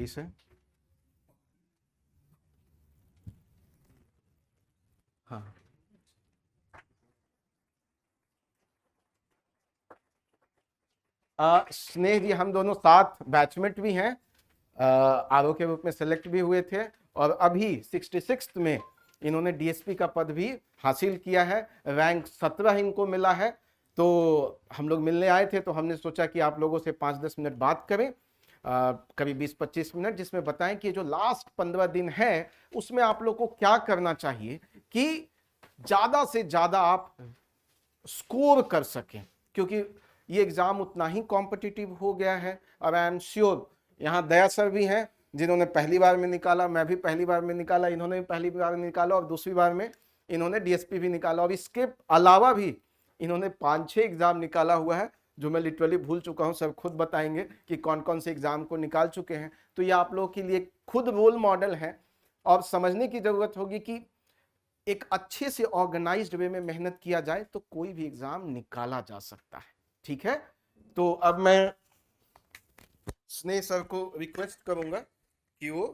सही से। हाँ, स्नेह जी हम दोनों साथ बैचमेट भी हैं, आरओ के रूप में सेलेक्ट भी हुए थे, और अभी 66 में इन्होंने डीएसपी का पद भी हासिल किया है, रैंक 17 इनको मिला है। तो हम लोग मिलने आए थे, तो हमने सोचा कि आप लोगों से 5-10 मिनट बात करें, करीब 20-25 मिनट, जिसमें बताएं कि जो लास्ट 15 दिन है उसमें आप लोग को क्या करना चाहिए कि ज्यादा से ज्यादा आप स्कोर कर सकें, क्योंकि ये एग्जाम उतना ही कॉम्पिटिटिव हो गया है। और आई एम श्योर यहाँ दया सर भी हैं जिन्होंने पहली बार में निकाला, मैं भी पहली बार में निकाला, इन्होंने भी पहली बार में निकाला, और दूसरी बार में इन्होंने डीएसपी भी निकाला, और इसके अलावा भी इन्होंने 5-6 एग्जाम निकाला हुआ है जो मैं लिटरली भूल चुका हूं। सर खुद बताएंगे कि कौन कौन से एग्जाम को निकाल चुके हैं। तो ये आप लोगों के लिए खुद रोल मॉडल है, और समझने की जरूरत होगी कि एक अच्छे से ऑर्गेनाइज्ड वे में मेहनत किया जाए तो कोई भी एग्जाम निकाला जा सकता है। ठीक है, तो अब मैं स्नेह सर को रिक्वेस्ट करूंगा कि वो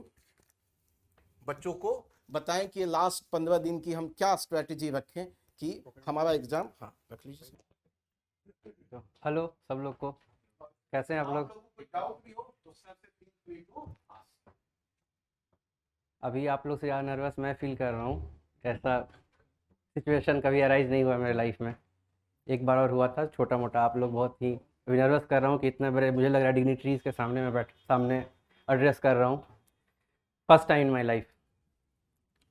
बच्चों को बताएं कि लास्ट 15 दिन की हम क्या स्ट्रेटेजी रखें कि हमारा एग्जाम। हाँ रख लीजिए। तो हेलो सब लोग को, कैसे हैं आप लोग? कोई डाउट भी हो तो सर से feel free to ask। अभी आप लोग से ज़्यादा नर्वस मैं फील कर रहा हूँ। ऐसा सिचुएशन कभी अराइज नहीं हुआ मेरे लाइफ में। एक बार और हुआ था छोटा मोटा। आप लोग बहुत ही अभी नर्वस कर रहा हूँ कि इतने बड़े मुझे लग रहा है डिग्निटरीज के सामने मैं सामने एड्रेस कर रहा हूँ, first time in my life.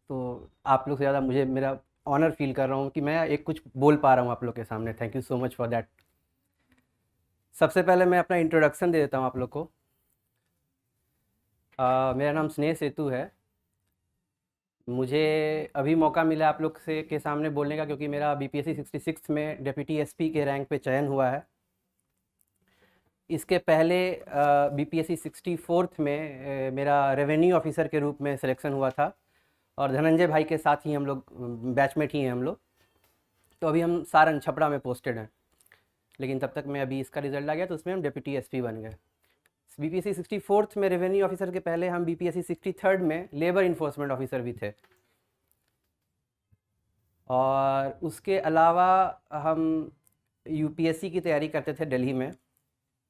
तो आप लोग से ज़्यादा मुझे मेरा ऑनर फील कर रहा हूँ कि मैं एक कुछ बोल पा रहा हूँ आप लोग के सामने। Thank you so much for that. सबसे पहले मैं अपना इंट्रोडक्शन दे देता हूँ आप लोग को। मेरा नाम स्नेह सेतु है। मुझे अभी मौका मिला आप लोग से के सामने बोलने का क्योंकि मेरा बीपीएससी 66 में डिप्टी एसपी के रैंक पे चयन हुआ है। इसके पहले बीपीएससी 64 में मेरा रेवेन्यू ऑफिसर के रूप में सिलेक्शन हुआ था, और धनंजय भाई के साथ ही हम लोग बैचमेट ही हैं हम लोग। तो अभी हम सारन छपरा में पोस्टेड हैं, लेकिन तब तक मैं अभी इसका रिजल्ट आ गया तो उसमें हम डिप्टी एसपी बन गए। बीपीएससी 64 में रेवेन्यू ऑफिसर के पहले हम बीपीएससी 63 में लेबर इन्फोर्समेंट ऑफिसर भी थे। और उसके अलावा हम यूपीएससी की तैयारी करते थे दिल्ली में।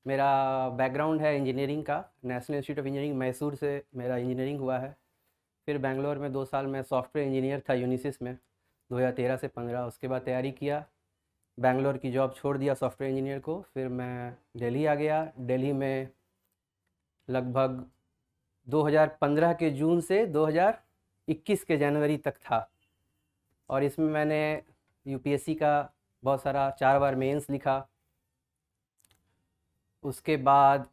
मेरा बैकग्राउंड है इंजीनियरिंग का, national institute of engineering Mysore से मेरा इंजीनियरिंग हुआ है। फिर बेंगलोर में 2 साल मैं सॉफ्टवेयर इंजीनियर था यूनिसिस में, 2013 से 15। उसके बाद तैयारी किया, बेंगलोर की जॉब छोड़ दिया सॉफ्टवेयर इंजीनियर को। फिर मैं दिल्ली आ गया। दिल्ली में लगभग 2015 के जून से 2021 के जनवरी तक था, और इसमें मैंने यूपीएससी का बहुत सारा 4 बार मेंस लिखा। उसके बाद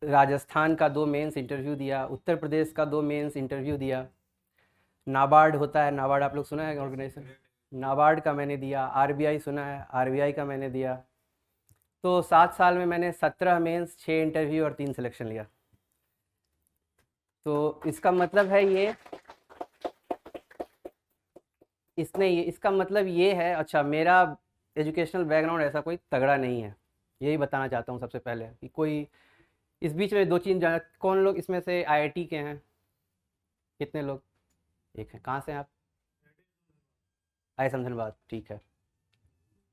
राजस्थान का 2 मेंस इंटरव्यू दिया, उत्तर प्रदेश का 2 मेंस इंटरव्यू दिया। नाबार्ड होता है, नाबार्ड आप लोग सुना है ऑर्गेनाइजेशन, नाबार्ड का मैंने दिया। आरबीआई सुना है, आरबीआई का मैंने दिया। तो 7 साल में मैंने 17 मेंस, 6 इंटरव्यू और 3 सिलेक्शन लिया। तो इसका मतलब है इसका मतलब ये है, अच्छा मेरा एजुकेशनल बैकग्राउंड ऐसा कोई तगड़ा नहीं है, यही बताना चाहता हूँ सबसे पहले। कि कोई इस बीच में 2-3 जान, कौन लोग इसमें से आईआईटी के हैं? कितने लोग? एक है। कहाँ से हैं आप? आई समधनबाद, ठीक है।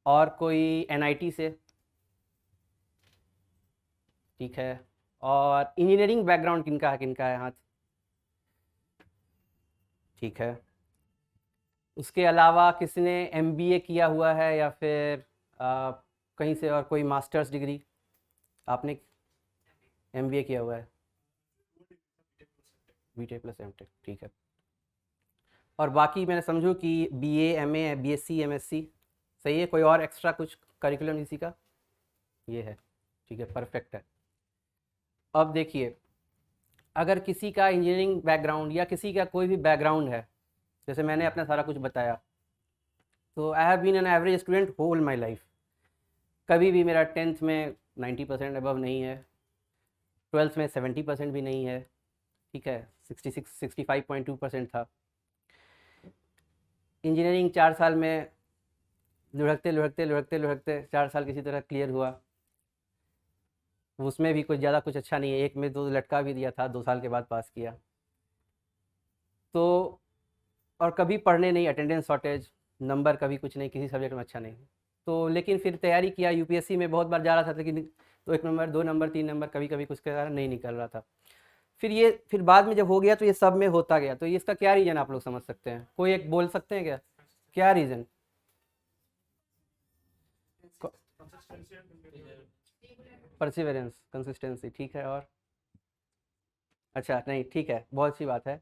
और कोई एनआईटी से? ठीक है। और इंजीनियरिंग बैकग्राउंड किनका है हाथ? ठीक है। उसके अलावा किसी ने एमबीए किया हुआ है या फिर कहीं से और कोई मास्टर्स डिग्री? आपने एमबीए किया हुआ है, बीटेक प्लस एमटेक, ठीक है। और बाकी मैंने समझूँ कि बीए, एमए, बीएससी, एमएससी, सही है? कोई और एक्स्ट्रा कुछ करिकुलम इसी का ये है? ठीक है, परफेक्ट है। अब देखिए, अगर किसी का इंजीनियरिंग बैकग्राउंड या किसी का कोई भी बैकग्राउंड है, जैसे मैंने अपना सारा कुछ बताया, तो I have been an average student whole my life. कभी भी मेरा 10th में 90% अबव नहीं है, 12th में 70% भी नहीं है, ठीक है, 65.2% था। इंजीनियरिंग 4 साल में लुढ़कते 4 साल किसी तरह क्लियर हुआ। उसमें भी कुछ ज़्यादा कुछ अच्छा नहीं है, एक में 2 लटका भी दिया था, 2 साल के बाद पास किया। तो और कभी पढ़ने नहीं, अटेंडेंस शॉर्टेज, नंबर कभी कुछ नहीं, किसी सब्जेक्ट में अच्छा नहीं। तो लेकिन फिर तैयारी किया, यूपीएससी में बहुत बार जा रहा था, लेकिन तो 1 नंबर, 2 नंबर, 3 नंबर, कभी-कभी कुछ के कारण नहीं निकल रहा था। फिर बाद में जब हो गया तो ये सब में होता गया। तो ये इसका क्या रीज़न आप लोग समझ सकते हैं? कोई एक बोल सकते हैं क्या? क्या रीज़न? परसिवरेंस, कंसिस्टेंसी, ठीक है। और अच्छा, नहीं, ठीक है, बहुत अच्छी बात है।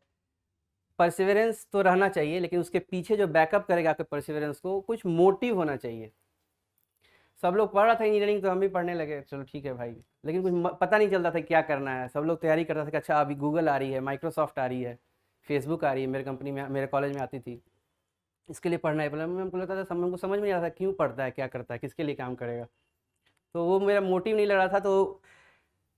परसिवरेंस तो रहना चाहिए, लेकिन उसके पीछे जो बैकअप करेगा आपके परसिवरेंस को, कुछ मोटिव होना चाहिए। सब लोग पढ़ रहा था इंजीनियरिंग, तो हम भी पढ़ने लगे, चलो ठीक है भाई, लेकिन कुछ पता नहीं चलता था क्या करना है। सब लोग तैयारी करता था कि अच्छा अभी गूगल आ रही है, माइक्रोसॉफ्ट आ रही है, फेसबुक आ रही है, मेरे कंपनी में, मेरे कॉलेज में आती थी, इसके लिए पढ़ना है। पहले हमको लगता था, हमको समझ में नहीं आता था क्यों पढ़ता है, क्या करता है, किसके लिए काम करेगा। तो वो मेरा मोटिव नहीं लग रहा था, तो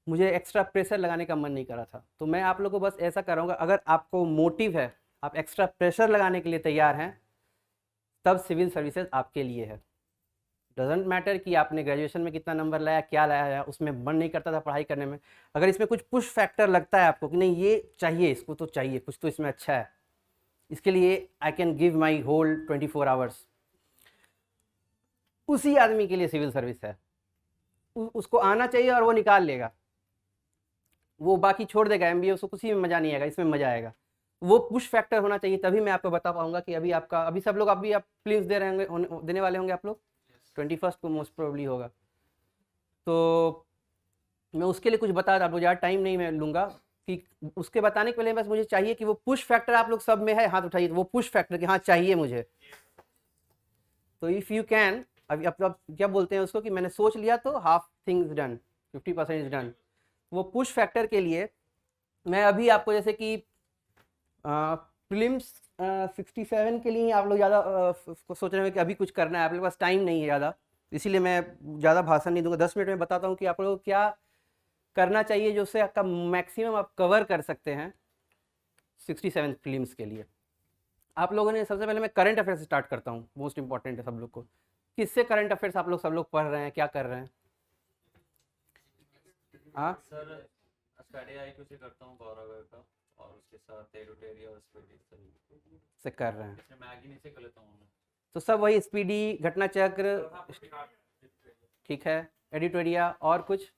मुझे एक्स्ट्रा प्रेशर लगाने का मन नहीं कर रहा था। तो मैं आप लोगों को बस ऐसा कराऊंगा, अगर आपको मोटिव है, आप एक्स्ट्रा प्रेशर लगाने के लिए तैयार हैं, तब सिविल सर्विसेज आपके लिए है। डजेंट मैटर कि आपने ग्रेजुएशन में कितना नंबर लाया, क्या लाया, उसमें मन नहीं करता था पढ़ाई करने में। अगर इसमें कुछ पुश फैक्टर लगता है आपको कि नहीं ये चाहिए, इसको तो चाहिए, कुछ तो इसमें अच्छा है, इसके लिए I can give my whole 24 hours, उसी आदमी के लिए सिविल सर्विस है। उसको आना चाहिए और वो निकाल लेगा, वो बाकी छोड़ देगा एमबीए, उसको किसी में मजा नहीं आएगा, इसमें मजा आएगा। वो पुश फैक्टर होना चाहिए, तभी मैं आपको बता पाऊंगा कि अभी आपका, अभी सब लोग अभी आप प्लीज दे रहे होंगे, देने वाले होंगे आप लोग, 21 को मोस्ट प्रोबेबली होगा। तो मैं उसके लिए कुछ बता रहा हूँ, ज़्यादा टाइम नहीं मैं लूँगा, कि उसके बताने के पहले बस मुझे चाहिए कि वो पुश फैक्टर आप लोग सब में है, हाथ उठाइए, वो पुश फैक्टर कि हाँ चाहिए मुझे। तो इफ़ यू कैन, अभी आप क्या बोलते हैं उसको, कि मैंने सोच लिया तो half things done, 50% is done. वो पुश फैक्टर के लिए मैं अभी आपको, जैसे कि प्रीलिम्स 67 के लिए आप लोग ज़्यादा सोच रहे हैं कि अभी कुछ करना है, आप लोग के पास टाइम नहीं है ज़्यादा, इसीलिए मैं ज़्यादा भाषण नहीं दूंगा। 10 मिनट में बताता हूँ कि आप लोग क्या करना चाहिए, जो उससे आपका मैक्सिमम आप कवर कर सकते हैं 67 प्रीलिम्स के लिए। आप लोगों ने, सबसे पहले मैं करंट अफेयर्स स्टार्ट करता हूँ, मोस्ट इंपॉर्टेंट है सब लोग को। किससे करंट अफेयर्स आप लोग सब लोग पढ़ रहे हैं, क्या कर रहे हैं? हाँ सर, स्टडी आईक्यू से करता हूँ 12 का, और उसके साथ एडुटेरिया और स्पीडी से कर रहे हैं, इसमें मैगी से कर लेता हूँ मैं। तो सब वही स्पीडी, घटना चक्र, ठीक है, एडिटोरिया, और कुछ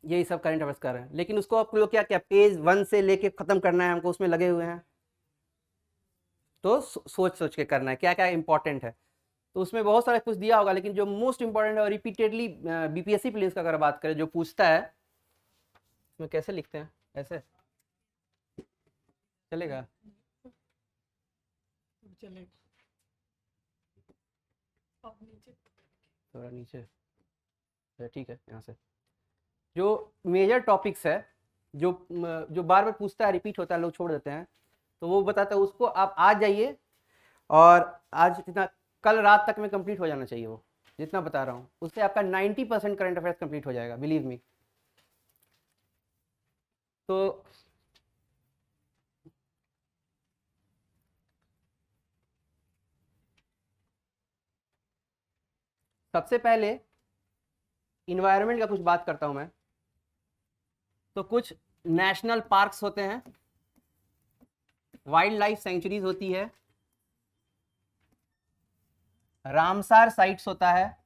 यही सब करंट अफेयर्स कर रहे हैं। लेकिन उसको आप लोग क्या क्या पेज 1 से लेके खत्म करना है हमको, उसमें लगे हुए हैं। तो सोच सोच के करना है क्या क्या इंपॉर्टेंट है। तो उसमें बहुत सारा कुछ दिया होगा, लेकिन जो मोस्ट इंपॉर्टेंट है, और रिपीटेडली बीपीएससी प्रीलिम्स का अगर बात करें, जो पूछता है, इसमें कैसे लिखते हैं, ऐसे चलेगा? चलेगा। अब नीचे थोड़ा नीचे, ठीक है, यहाँ से जो मेजर टॉपिक्स है, जो जो बार बार पूछता है, रिपीट होता है, लोग छोड़ देते हैं, तो वो बताता है, उसको आप आज जाइए, और आज जितना, कल रात तक में कंप्लीट हो जाना चाहिए, वो जितना बता रहा हूँ, उससे आपका 90% करंट अफेयर्स कंप्लीट हो जाएगा, बिलीव मी। तो सबसे पहले इन्वायरमेंट का कुछ बात करता हूं मैं। तो कुछ नेशनल पार्क्स होते हैं, वाइल्ड लाइफ सेंचुरीज होती है, रामसार साइट्स होता है,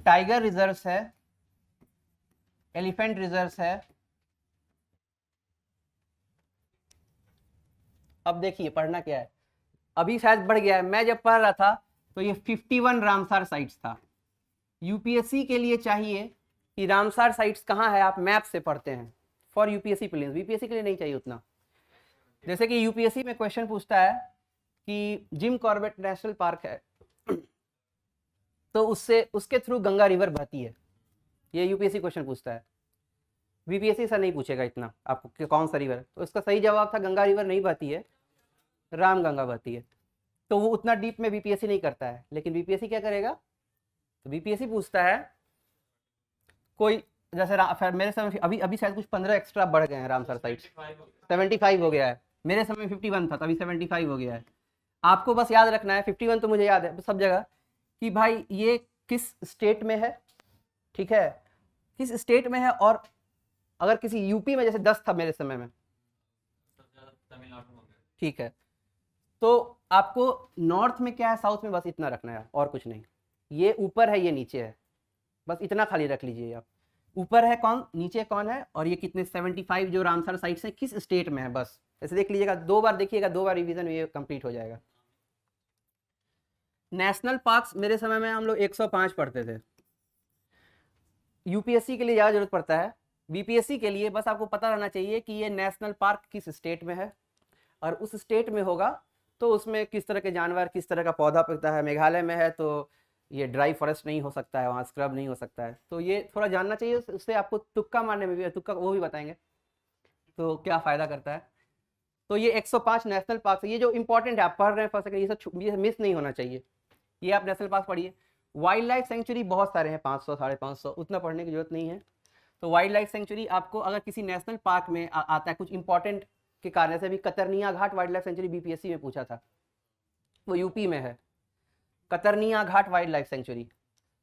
टाइगर रिजर्व्स है, एलिफेंट रिजर्व्स है। अब देखिए पढ़ना क्या है, अभी शायद बढ़ गया है, मैं जब पढ़ रहा था तो ये 51 रामसार साइट्स था। यूपीएससी के लिए चाहिए कि रामसार साइट्स कहाँ है, आप मैप से पढ़ते हैं फॉर यूपीएससी प्रीलिम्स, बीपीएससी के लिए नहीं चाहिए उतना। जैसे कि यूपीएससी में क्वेश्चन पूछता है कि जिम कॉर्बेट नेशनल पार्क है, तो उससे, उसके थ्रू गंगा रिवर बहती है, ये यूपीएससी क्वेश्चन पूछता है। बीपीएससी से नहीं पूछेगा इतना आपको कि कौन सा रिवर है, तो इसका सही जवाब था गंगा रिवर नहीं बहती है, राम गंगा बहती है। तो वो उतना डीप में बीपीएससी नहीं करता है, लेकिन बीपीएससी क्या करेगा, तो बीपीएससी पूछता है कोई, जैसे मेरे समय अभी अभी शायद कुछ 15 एक्स्ट्रा बढ़ गए हैं रामसर साइट्स, 75 हो गया है, मेरे समय 51 था, तो अभी 75 हो गया है। आपको बस याद रखना है, 51 तो मुझे याद है सब जगह, कि भाई ये किस स्टेट में है, ठीक है, किस स्टेट में है। और अगर किसी यूपी में, जैसे 10 था मेरे समय में, सबसे ज़्यादा तमिलनाडु में गए। ठीक है, तो आपको नॉर्थ में क्या है, साउथ में, बस इतना रखना है और कुछ नहीं। ये ऊपर है, ये नीचे है, बस इतना खाली रख लीजिए आप। ऊपर है कौन, नीचे कौन है, और ये कितने 75 जो रामसर साइड से किस स्टेट में है, बस ऐसे देख लीजिएगा। 2 बार देखिएगा, 2 बार रिवीजन, ये कंप्लीट हो जाएगा। नेशनल पार्क्स मेरे समय में हम लोग 105 पढ़ते थे। यूपीएससी के लिए ज़्यादा जरूरत पड़ता है, बीपीएससी के लिए बस आपको पता रहना चाहिए कि ये नेशनल पार्क किस स्टेट में है, और उस स्टेट में होगा तो उसमें किस तरह के जानवर, किस तरह का पौधा पकता है। मेघालय में है तो ये ड्राई फॉरेस्ट नहीं हो सकता है, वहाँ स्क्रब नहीं हो सकता है, तो ये थोड़ा जानना चाहिए। उससे आपको तुक्का मारने में भी, तुक्का वो भी बताएंगे तो क्या फ़ायदा करता है। तो ये 105 नेशनल पार्क, ये जो इंपॉर्टेंट है आप पढ़ रहे हैं फर्स्ट सेकंड, ये सब मिस नहीं होना चाहिए। ये आप नेशनल पार्क पढ़िए। वाइल्ड लाइफ सेंचुरी बहुत सारे हैं, 500 550, उतना पढ़ने की जरूरत नहीं है। तो वाइल्ड लाइफ सेंचुरी आपको अगर किसी नेशनल पार्क में आता है कुछ इंपॉर्टेंट के कारण से, भी कतरनिया घाट वाइल्ड लाइफ सेंचुरी बीपीएससी में पूछा था, वो यूपी में है, कतरनिया घाट वाइल्ड लाइफ सेंचुरी।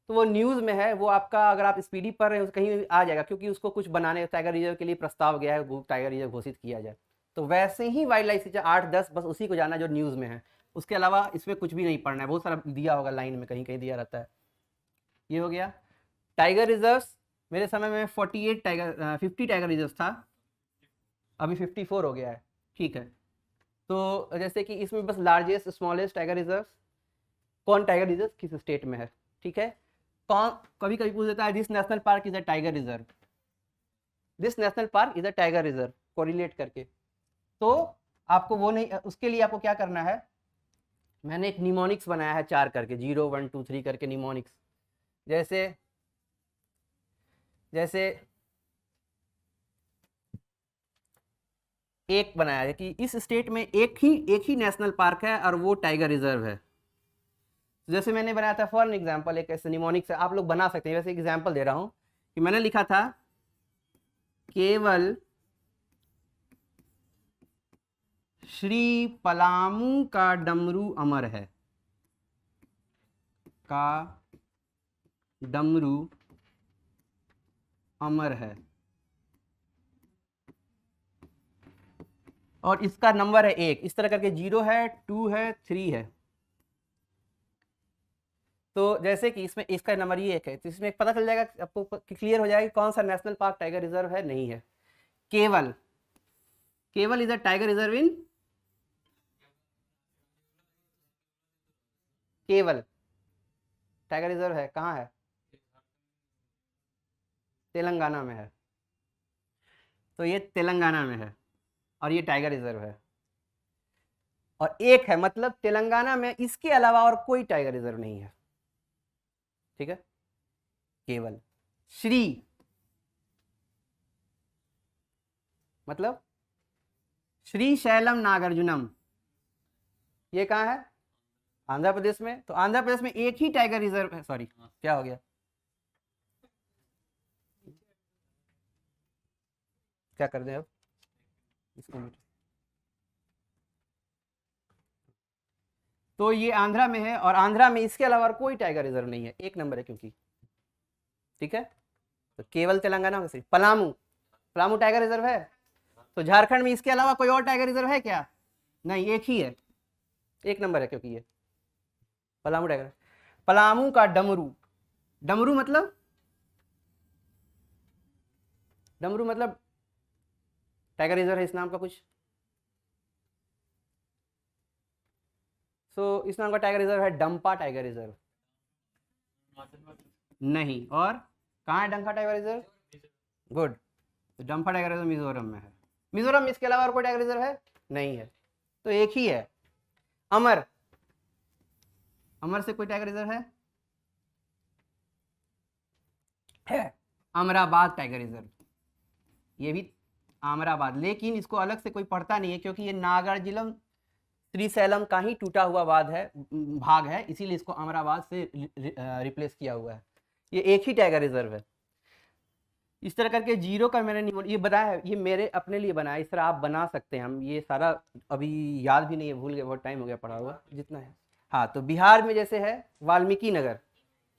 तो वो न्यूज़ में है, वो आपका अगर आप स्पीडी पढ़ रहे हो कहीं भी आ जाएगा, क्योंकि उसको कुछ बनाने, टाइगर रिजर्व के लिए प्रस्ताव गया है, टाइगर रिजर्व घोषित किया जाए। तो वैसे ही वाइल्ड लाइफ सेंचुरी 8-10 बस उसी को जाना जो न्यूज़ में है, उसके अलावा इसमें कुछ भी नहीं पढ़ना है। बहुत सारा दिया होगा लाइन में, कहीं कहीं दिया रहता है। ये हो गया। टाइगर रिजर्व मेरे समय में 50 टाइगर रिजर्व था, अभी 54 हो गया है, ठीक है। तो जैसे कि इसमें बस लार्जेस्ट स्मॉलेस्ट टाइगर रिजर्व, कौन टाइगर रिजर्व किस स्टेट में है, ठीक है। कौन कभी कभी पूछ देता है this national park is a tiger reserve, this national park is a tiger reserve, correlate करके। तो आपको वो नहीं, उसके लिए आपको क्या करना है, मैंने एक निमोनिक्स बनाया है 4 करके, 0 1 2 3 करके निमोनिक्स। जैसे जैसे एक बनाया है कि इस स्टेट में एक ही नेशनल पार्क है और वो टाइगर रिजर्व है। जैसे मैंने बनाया था फॉर एग्जांपल, एक ऐसे निमोनिक्स आप लोग बना सकते हैं। वैसे एग्जांपल दे रहा हूं कि मैंने लिखा था केवल श्री पलामू का डमरू अमर है, का डमरू अमर है, और इसका नंबर है 1, इस तरह करके 0 है, 2 है, 3 है। तो जैसे कि इसमें इसका नंबर ये 1 है, तो इसमें पता चल जाएगा आपको, क्लियर हो जाएगा कि कौन सा नेशनल पार्क टाइगर रिजर्व है, नहीं है। केवल is a tiger reserve in, केवल टाइगर रिजर्व है, कहाँ है, तेलंगाना में है। तो ये तेलंगाना में है और ये टाइगर रिजर्व है, और 1 है, मतलब तेलंगाना में इसके अलावा और कोई टाइगर रिजर्व नहीं है, ठीक है। केवल श्री मतलब श्री शैलम नागार्जुनम, ये कहाँ है, आंध्र प्रदेश में। तो आंध्र प्रदेश में एक ही टाइगर रिजर्व है, सॉरी क्या हो गया, क्या कर दें अब इसको। तो ये आंध्रा में है, और आंध्रा में इसके अलावा कोई टाइगर रिजर्व नहीं है, 1 नंबर है क्योंकि, ठीक है। तो केवल तेलंगाना में सिर्फ पलामू टाइगर रिजर्व है। तो झारखंड में इसके अलावा कोई और टाइगर रिजर्व है क्या, नहीं, 1 ही है, 1 नंबर है क्योंकि ये पलामू टाइगर। पलामू का डमरू, डमरू मतलब टाइगर रिजर्व है इस नाम का कुछ। सो इस नाम का टाइगर रिजर्व है डंपा टाइगर रिजर्व, नहीं। और कहाँ है डंपा टाइगर रिजर्व, गुड। तो डंपा टाइगर रिजर्व मिजोरम में है। मिजोरम में इसके अलावा और कोई टाइगर रिजर्व है, नहीं है, तो 1 ही है। अमर से कोई टाइगर रिजर्व है अमराबाद टाइगर रिजर्व, ये भी अमराबाद, लेकिन इसको अलग से कोई पढ़ता नहीं है क्योंकि ये नागार्जुनम श्रीशैलम का ही टूटा हुआ भाग है, इसीलिए इसको अमराबाद से रिप्लेस किया हुआ है। ये 1 ही टाइगर रिजर्व है। इस तरह करके जीरो का मैंने ये बनाया है, ये मेरे अपने लिए बनाया है, इस तरह आप बना सकते हैं। हम ये सारा अभी याद भी नहीं है, भूल गए, बहुत टाइम हो गया पढ़ा हुआ जितना है। हाँ, तो बिहार में जैसे है वाल्मीकि नगर,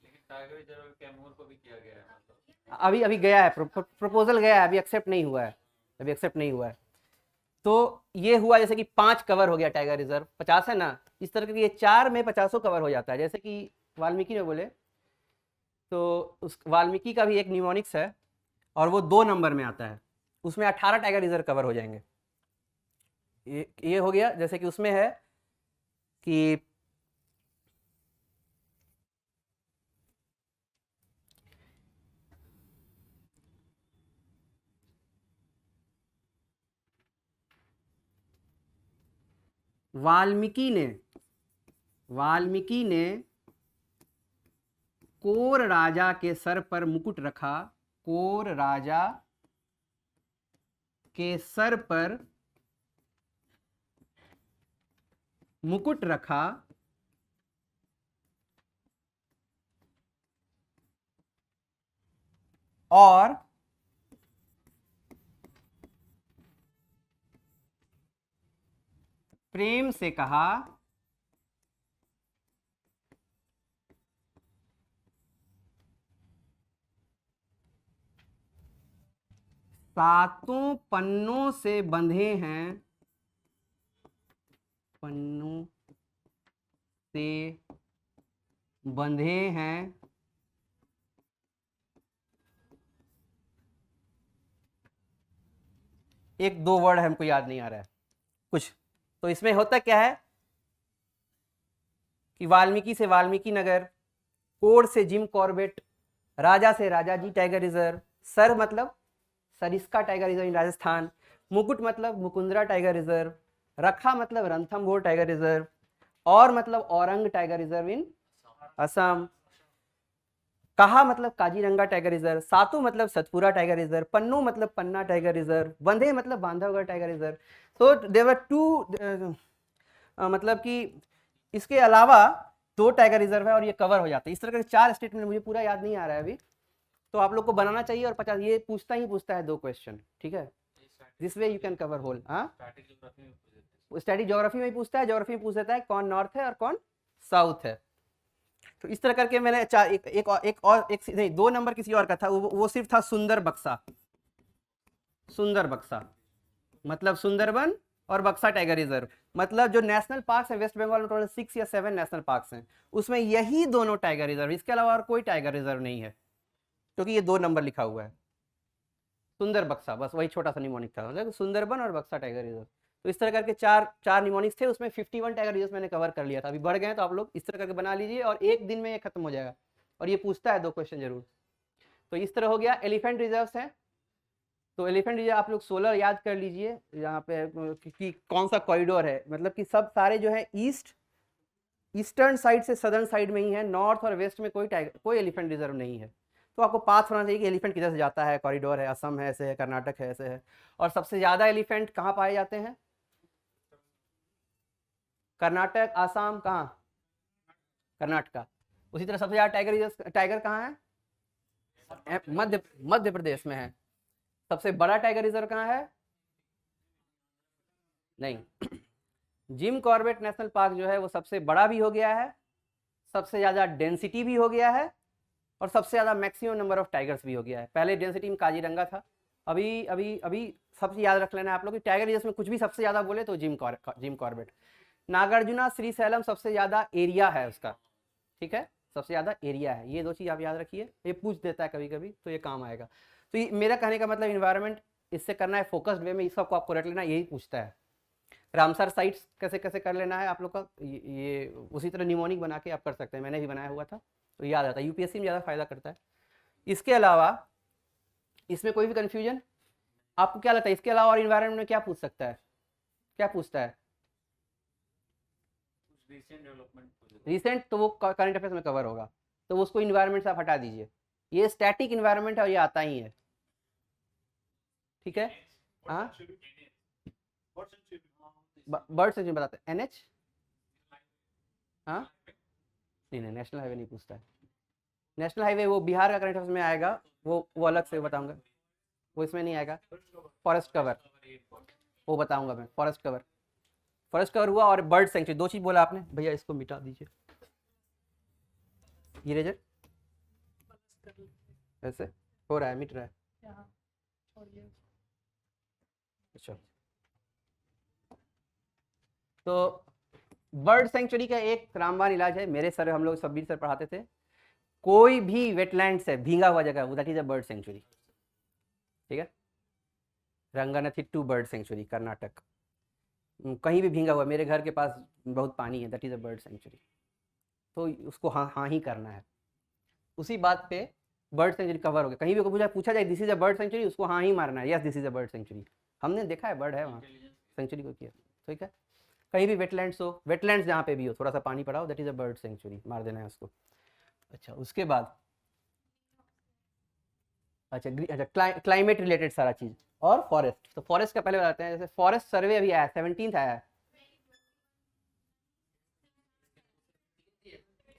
लेकिन टाइगर रिजर्व कैमूर को भी किया गया है मतलब। अभी अभी गया है, प्रपोजल गया है, अभी एक्सेप्ट नहीं हुआ है, अभी एक्सेप्ट नहीं हुआ है। तो ये हुआ जैसे कि 5 कवर हो गया टाइगर रिजर्व, 50 है ना, इस तरह के ये 4 में 50 कवर हो जाता है। जैसे कि वाल्मीकि ने बोले, तो उस वाल्मीकि का भी एक निमोनिक्स है और वो 2 नंबर में आता है, उसमें 18 टाइगर रिजर्व कवर हो जाएंगे। ये हो गया, जैसे कि उसमें है कि वाल्मीकि ने कोर राजा के सर पर मुकुट रखा, कोर राजा के सर पर मुकुट रखा और प्रेम से कहा, सातों पन्नों से बंधे हैं, पन्नों से बंधे हैं एक दो वर्ड हमको याद नहीं आ रहा है कुछ। तो इसमें होता क्या है कि वाल्मीकि से वाल्मीकि नगर, कोर से जिम कॉर्बेट, राजा से राजा जी टाइगर रिजर्व, सर मतलब Sariska tiger reserve in Rajasthan, मुकुट मतलब मुकुंदरा टाइगर रिजर्व, रखा मतलब रणथंभौर टाइगर रिजर्व, और मतलब Orang tiger reserve in Assam, कहा मतलब काजीरंगा टाइगर रिजर्व, सातु मतलब सतपुरा टाइगर रिजर्व, पन्नू मतलब पन्ना टाइगर रिजर्व, बंधे मतलब बांधवगढ़ टाइगर रिजर्व। तो देवर टू मतलब कि इसके अलावा 2 टाइगर रिजर्व है और ये कवर हो जाते हैं। इस तरह के 4 स्टेटमेंट, मुझे पूरा याद नहीं आ रहा है अभी, तो आप लोग को बनाना चाहिए। और 50 ये पूछता है 2 क्वेश्चन, ठीक है, this way you can cover whole. हाँ, स्टैटिक ज्योग्राफी में पूछता है, ज्योग्राफी में पूछ देता है कौन नॉर्थ है और कौन साउथ है। तो इस तरह करके मैंने एक नहीं 2 नंबर किसी और का था, वो सिर्फ था सुंदर बक्सा, सुंदर बक्सा मतलब सुंदरबन और बक्सा टाइगर रिजर्व, मतलब जो नेशनल पार्क है वेस्ट बंगाल में टोटल 6 या 7 नेशनल पार्क हैं, उसमें यही दोनों टाइगर रिजर्व, इसके अलावा और कोई टाइगर रिजर्व नहीं है, क्योंकि ये 2 नंबर लिखा हुआ है। सुंदर बक्सा, बस वही छोटा सा निमोनिक था, मतलब सुंदरबन और बक्सा टाइगर रिजर्व। तो इस तरह करके 4 निमोनिक्स थे, उसमें 51 टाइगर रिजर्व मैंने कवर कर लिया था। अभी बढ़ गए तो आप लोग इस तरह करके बना लीजिए और एक दिन में ये खत्म हो जाएगा। और ये पूछता है 2 क्वेश्चन जरूर। तो इस तरह हो गया। एलिफेंट रिजर्व्स हैं, तो एलिफेंट रिजर्व आप लोग 16 याद कर लीजिए यहाँ पे कि कौन सा कॉरिडोर है, मतलब कि सब सारे जो है ईस्टर्न साइड से सदर्न साइड में ही है, नॉर्थ और वेस्ट में कोई एलिफेंट रिजर्व नहीं है। तो आपको पाथ होना चाहिए कि एलिफेंट किधर से जाता है, कॉरिडोर है, असम है, ऐसे है, कर्नाटक है, ऐसे है। और सबसे ज़्यादा एलिफेंट कहाँ पाए जाते हैं? कर्नाटक, आसाम, कहाँ? कर्नाटका। उसी तरह सबसे ज़्यादा टाइगर कहाँ है? मध्य प्रदेश में है। सबसे बड़ा टाइगर रिजर्व कहाँ है? नहीं, जिम कॉर्बेट नेशनल पार्क जो है वो सबसे बड़ा भी हो गया है, सबसे ज़्यादा डेंसिटी भी हो गया है, और सबसे ज़्यादा मैक्सिमम नंबर ऑफ टाइगर्स भी हो गया है। पहले डेंसिटी में काजीरंगा था, अभी अभी अभी सबसे याद रख लेना है आप लोग कि टाइगर रिजर्व में कुछ भी सबसे ज़्यादा बोले तो जिम कॉर्बेट। नागार्जुना श्रीशैलम सबसे ज़्यादा एरिया है उसका, ठीक है, सबसे ज़्यादा एरिया है। ये 2 चीज़ आप याद रखिए, ये पूछ देता है कभी कभी तो ये काम आएगा। तो ये मेरा कहने का मतलब इन्वायरमेंट इससे करना है फोकस्ड वे में, इस सबको आपको रट लेना, यही पूछता है। रामसर साइट्स कैसे कैसे कर लेना है आप लोग का, ये उसी तरह निमोनिक बना के आप कर सकते हैं, मैंने भी बनाया हुआ था तो याद आता है, यूपीएससी में ज़्यादा फायदा करता है। इसके अलावा इसमें कोई भी कन्फ्यूजन आपको क्या लगता है, इसके अलावा और इन्वायरमेंट में क्या पूछ सकता है, क्या पूछता है? रिसेंट डेवलपमेंट, रिसेंट तो वो करंट अफेयर्स में कवर होगा, तो उसको इन्वायरमेंट से आप हटा दीजिए, ये स्टैटिक इन्वायरमेंट है और ये आता ही है, ठीक है। हाँ, बर्ड सेंचुरी बताते हैं, एनएच, हाँ नहीं नेशनल हाईवे नहीं पूछता है, नेशनल हाईवे वो बिहार का करंट अफेयर्स में आएगा, वो अलग से बताऊंगा। वो इसमें नहीं आएगा। फॉरेस्ट कवर वो बताऊंगा मैं। फॉरेस्ट कवर हुआ और बर्ड सेंचुरी, दो चीज बोला आपने भैया, इसको मिटा दीजिए इरेजर। ऐसे हो रहा है, मिट रहा है। अच्छा, तो बर्ड सेंचुरी का एक रामबाण इलाज है। मेरे सर, हम लोग सब्बीर सर पढ़ाते थे, कोई भी वेटलैंड से भींगा हुआ जगह वो that is a bird sanctuary. ठीक है, रंगानाथिट्टू बर्ड सेंचुरी कर्नाटक, कहीं भी भींगा हुआ, मेरे घर के पास बहुत पानी है, that is a bird sanctuary. तो उसको हाँ ही करना है। उसी बात पे बर्ड सेंचुरी कवर हो गया। कहीं भी पूछा जाए this is a bird sanctuary, उसको हाँ ही मारना है, yes this is a bird sanctuary. हमने देखा है बर्ड है वहाँ, सेंचुरी को किया। ठीक है, कहीं भी वेटलैंड्स हो, वेटलैंड्स जहाँ पे भी हो, थोड़ा सा पानी पड़ा हो, that is a bird sanctuary, मार देना है उसको। अच्छा, उसके बाद क्लाइमेट रिलेटेड सारा चीज और फॉरेस्ट। तो फॉरेस्ट का पहले बताते हैं। जैसे फॉरेस्ट सर्वे अभी आया, 17th आया है,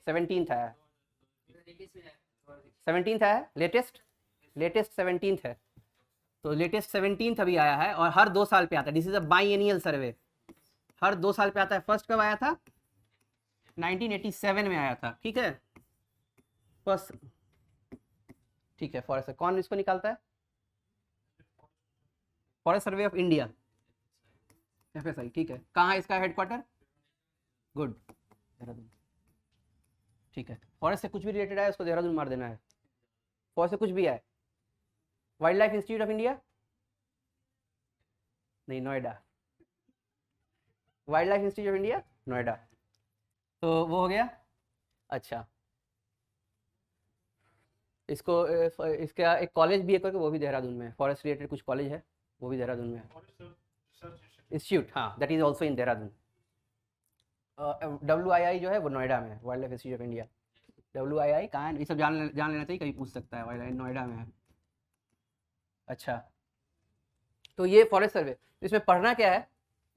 17th आया है, 17th आया है, लेटेस्ट 17th है। तो लेटेस्ट 17th अभी आया है और हर 2 साल पे आता है। दिस इज अ बाइएनियल सर्वे, हर 2 साल पे आता है। फर्स्ट कब आया था? 1987 में आया था। ठीक है, फर्स्ट। ठीक है, फॉरेस्ट कौन इसको निकालता है? Forest survey of India, FSI। ठीक है, कहाँ है इसका हेडक्वार्टर? गुड, देहरादून। ठीक है, फॉरेस्ट से कुछ भी रिलेटेड है उसको देहरादून मार देना है। फॉरेस्ट से कुछ भी है, wild life institute of India नहीं, Noida, wild life institute of India Noida. तो वो हो गया। अच्छा, इसको इसका एक कॉलेज भी है करके, वो भी देहरादून में है। फॉरेस्ट रिलेटेड कुछ कॉलेज है, वो भी देहरादून में है। इंस्टीट्यूट, हाँ, that is also in Dehradun. WII जो है वो नोएडा में है, wild life institute of India. WII कहाँ है, ये सब जान लेना चाहिए, कभी पूछ सकता है। वाइल्ड लाइफ नोएडा में है। अच्छा, तो ये फॉरेस्ट सर्वे, इसमें पढ़ना क्या है?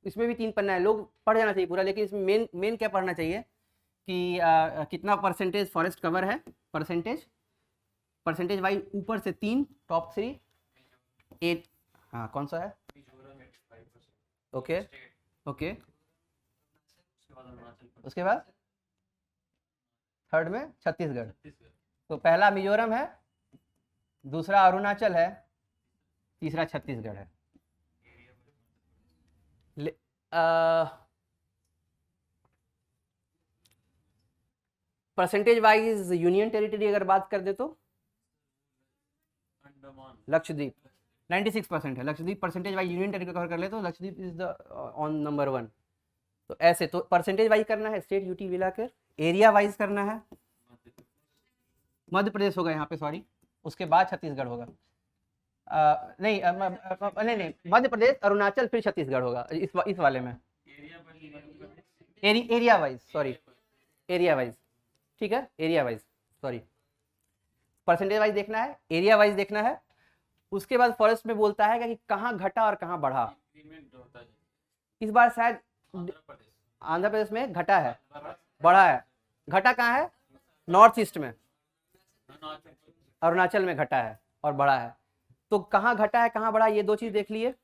इसमें भी 3 पन्ना है, लोग पढ़ जाना चाहिए पूरा, लेकिन इसमें मेन क्या पढ़ना चाहिए कि कितना परसेंटेज फॉरेस्ट कवर है, परसेंटेज वाइज ऊपर से 3, टॉप 3, 8। हाँ, कौन सा है? ओके, उसके बाद थर्ड में छत्तीसगढ़। तो पहला मिजोरम है, दूसरा अरुणाचल है, तीसरा छत्तीसगढ़ है। परसेंटेज वाइज यूनियन टेरिटरी अगर बात कर दे तो लक्षद्वीप 96% है। Lakshadweep percentage wise union territory cover कर ले तो Lakshadweep is the on number 1। तो ऐसे तो परसेंटेज वाइज करना है, स्टेट यूटी मिलाकर। एरिया वाइज करना है, मध्य प्रदेश होगा यहाँ पे, सॉरी, उसके बाद छत्तीसगढ़ होगा। नहीं, मध्य प्रदेश, अरुणाचल, फिर छत्तीसगढ़ होगा इस वाले में। Area wise, sorry, area wise. ठीक है, area wise, sorry, percentage wise देखना है, एरिया वाइज देखना है। उसके बाद फॉरेस्ट में बोलता है कि कहाँ घटा और कहाँ बढ़ा। इस बार शायद आंध्र प्रदेश में घटा है, बढ़ा है। घटा कहाँ है? नॉर्थ ईस्ट में, अरुणाचल में घटा है और बढ़ा है। तो कहाँ घटा है कहाँ बढ़ा, ये 2 चीज देख लिए।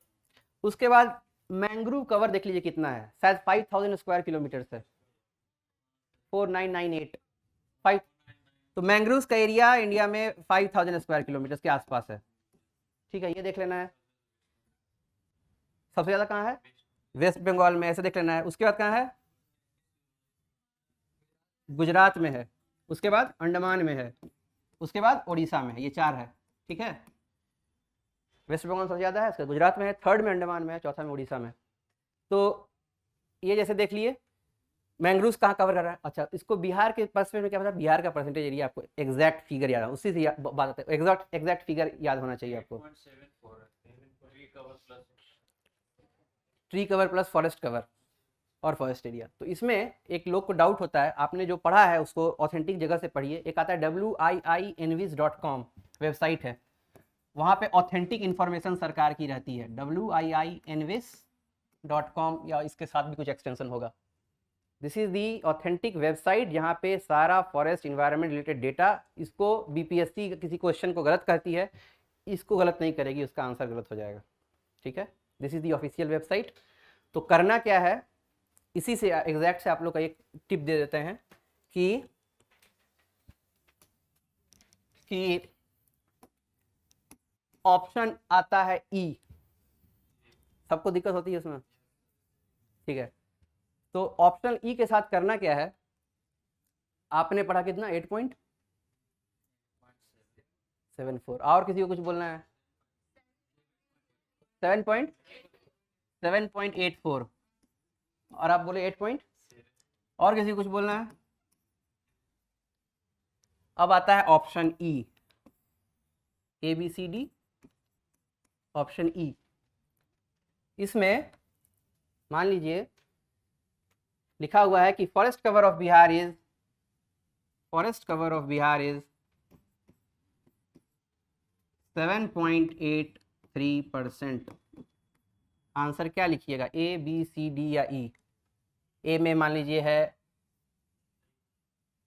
उसके बाद मैंग्रोव कवर देख लीजिए कितना है, शायद 5000 स्क्वायर किलोमीटर है, 4998 5। तो मैंग्रोव्स का एरिया इंडिया में 5000 स्क्वायर किलोमीटर के आसपास है। ठीक है, ये देख लेना है। सबसे ज्यादा कहाँ है? वेस्ट बंगाल में, ऐसे देख लेना है। उसके बाद कहाँ है? गुजरात में है, उसके बाद अंडमान में है, उसके बाद उड़ीसा में है। ये 4 है। ठीक है, वेस्ट बंगाल सबसे ज्यादा है, इसका गुजरात में है, थर्ड में अंडमान में है, चौथा में उड़ीसा में। तो ये जैसे देख लिए मैंग्रोव्स कहाँ कवर कर रहा है। अच्छा, इसको बिहार के पर्सपेक्टिव में क्या पता, बिहार का परसेंटेज एरिया आपको एग्जैक्ट फिगर याद है, उसी से बात आती है। एग्जैक्ट फिगर याद होना चाहिए आपको। Tree cover plus forest cover और फॉरेस्ट एरिया। तो इसमें एक लोग को डाउट होता है, आपने जो पढ़ा है उसको ऑथेंटिक जगह से पढ़िए। एक आता है wiienvis.com वेबसाइट है, वहाँ पे ऑथेंटिक इन्फॉर्मेशन सरकार की रहती है। wiienvis.com या इसके साथ भी कुछ एक्सटेंशन होगा। This is the authentic website जहाँ पे सारा फॉरेस्ट इन्वायरमेंट रिलेटेड डेटा, इसको BPSC किसी क्वेश्चन को गलत कहती है, इसको गलत नहीं करेगी, उसका आंसर गलत हो जाएगा। ठीक है, this is the official website. तो करना क्या है, इसी से एग्जैक्ट से आप लोग का एक टिप दे देते हैं कि ऑप्शन आता है ई, सबको दिक्कत होती है उसमें। ठीक है, तो ऑप्शन ई के साथ करना क्या है, आपने पढ़ा कितना 8.74, और किसी को कुछ बोलना है 7.84, और आप बोले 8 और किसी को कुछ बोलना है। अब आता है option E, ABCD option E. इसमें मान लीजिए लिखा हुआ है कि forest cover of Bihar is 7.83%। Answer क्या लिखिएगा, A B C D या E। ए में मान लीजिए है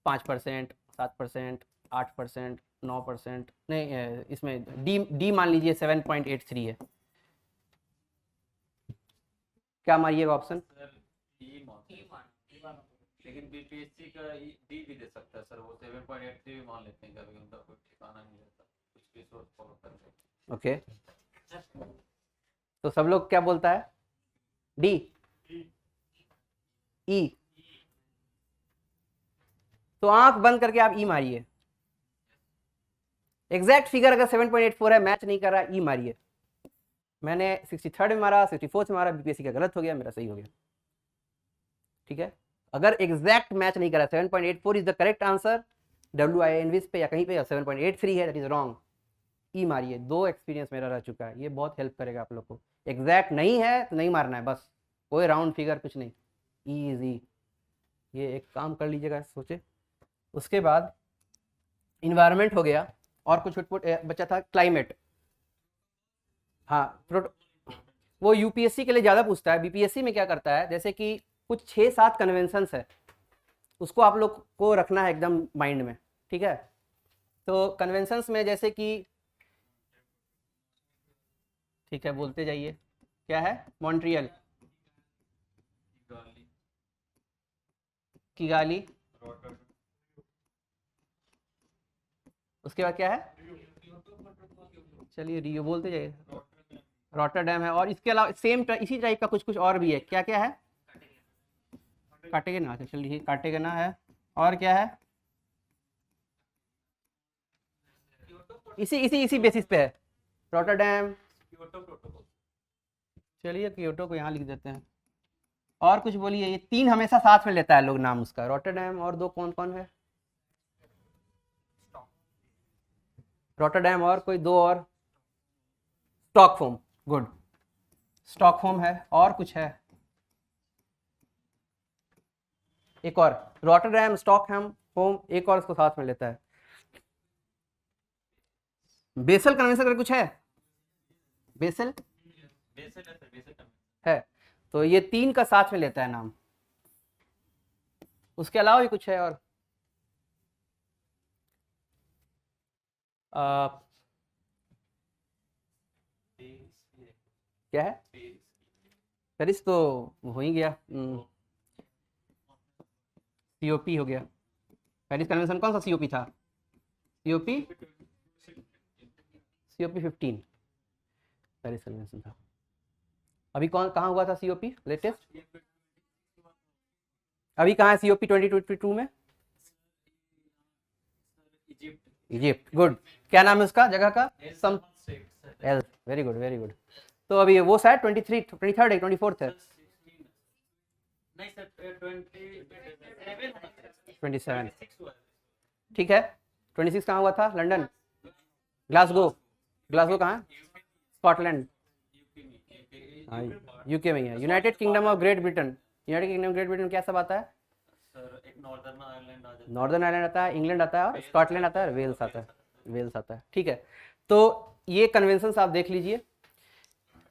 5%, 7%, 8%, 9%, नहीं इसमें डी मान लीजिए 7.83 है। क्या मारिएगा ऑप्शन? लेकिन बीपीएससी का डी भी दे सकता है सर, वो 7.83 भी मान लेते हैं कभी, उनका कोई ठिकाना नहीं रहता, कुछ भी सोच फॉलो करते हैं। ओके, तो सब लोग क्या बोलता है, डी, ई। तो आंख बंद करके आप ई मारिए। एग्जैक्ट फिगर अगर 7.84 है, मैच नहीं कर रहा, ई मारिए। मैंने 63rd में मारा, 64th में मारा, बीपीएससी का गलत हो गया, मेरा सही हो गया। ठीक है, अगर एग्जैक्ट मैच नहीं करा, 7.84 is the correct answer, WINVIS पे या कहीं पे, या 7.83 है, दैट इज रॉन्ग, ई मारिए। 2 एक्सपीरियंस मेरा रह चुका है, ये बहुत हेल्प करेगा आप लोग को। एग्जैक्ट नहीं है तो नहीं मारना है, बस कोई राउंड फिगर कुछ नहीं, ई इज ई। ये एक काम कर लीजिएगा, सोचे। उसके बाद इन्वायरमेंट हो गया, और कुछ बचा था क्लाइमेट। हाँ, वो यूपीएससी के लिए ज़्यादा पूछता है। बीपीएससी में क्या करता है, जैसे कि कुछ 6-7 कन्वेंशंस है, उसको आप लोग को रखना है एकदम माइंड में। ठीक है, तो कन्वेंशंस में जैसे कि, ठीक है बोलते जाइए, क्या है, मॉन्ट्रियल, किगाली, उसके बाद क्या है, चलिए रियो बोलते जाइए, रॉटरडैम है, और इसके अलावा सेम इसी टाइप का कुछ कुछ और भी है। क्या क्या है, कार्टेगेना, चलिए कार्टेगेना है, और क्या है, इसी बेसिस पे है, रॉटरडैम, चलिए कियोटो को यहाँ लिख देते हैं। और कुछ बोलिए, ये 3 हमेशा साथ में लेता है लोग नाम उसका, रॉटरडैम, और 2 कौन कौन है, रॉटरडैम और कोई 2 और, स्टॉकहोम, गुड, स्टॉकहोम है, और कुछ है, एक और, रॉटरडैम, स्टॉकहोम, एक और इसको साथ में लेता है। बेसल कन्वेंशन का कुछ है, बेसल है, तो ये 3 का साथ में लेता है नाम। उसके अलावा भी कुछ है, और क्या है, पेरिस तो हो ही गया, सीओपी हो गया। पेरिस कन्वेंशन कौन सा सीओपी था, सीओपी 15 पेरिस कन्वेंशन था। अभी कहाँ हुआ था सीओपी लेटेस्ट, अभी कहाँ है सीओपी 2022 में, इजिप्ट, गुड। क्या नाम है उसका जगह का, some else, very good very good. तो अभी वो शायद 23rd है, 24th है, नहीं सर 27, ठीक है। 26 कहाँ हुआ था, लंदन, ग्लासगो कहाँ है, स्कॉटलैंड, हाँ यूके में ही है। United kingdom of great Britain, United kingdom great Britain क्या सब आता है, सर एक नॉर्दर्न आयरलैंड आ जाता है, नॉर्दर्न आयरलैंड आता है, इंग्लैंड आता है, और स्कॉटलैंड आता है, वेल्स आता है, वेल्स आता है। ठीक है, तो ये कन्वेंशन आप देख लीजिए,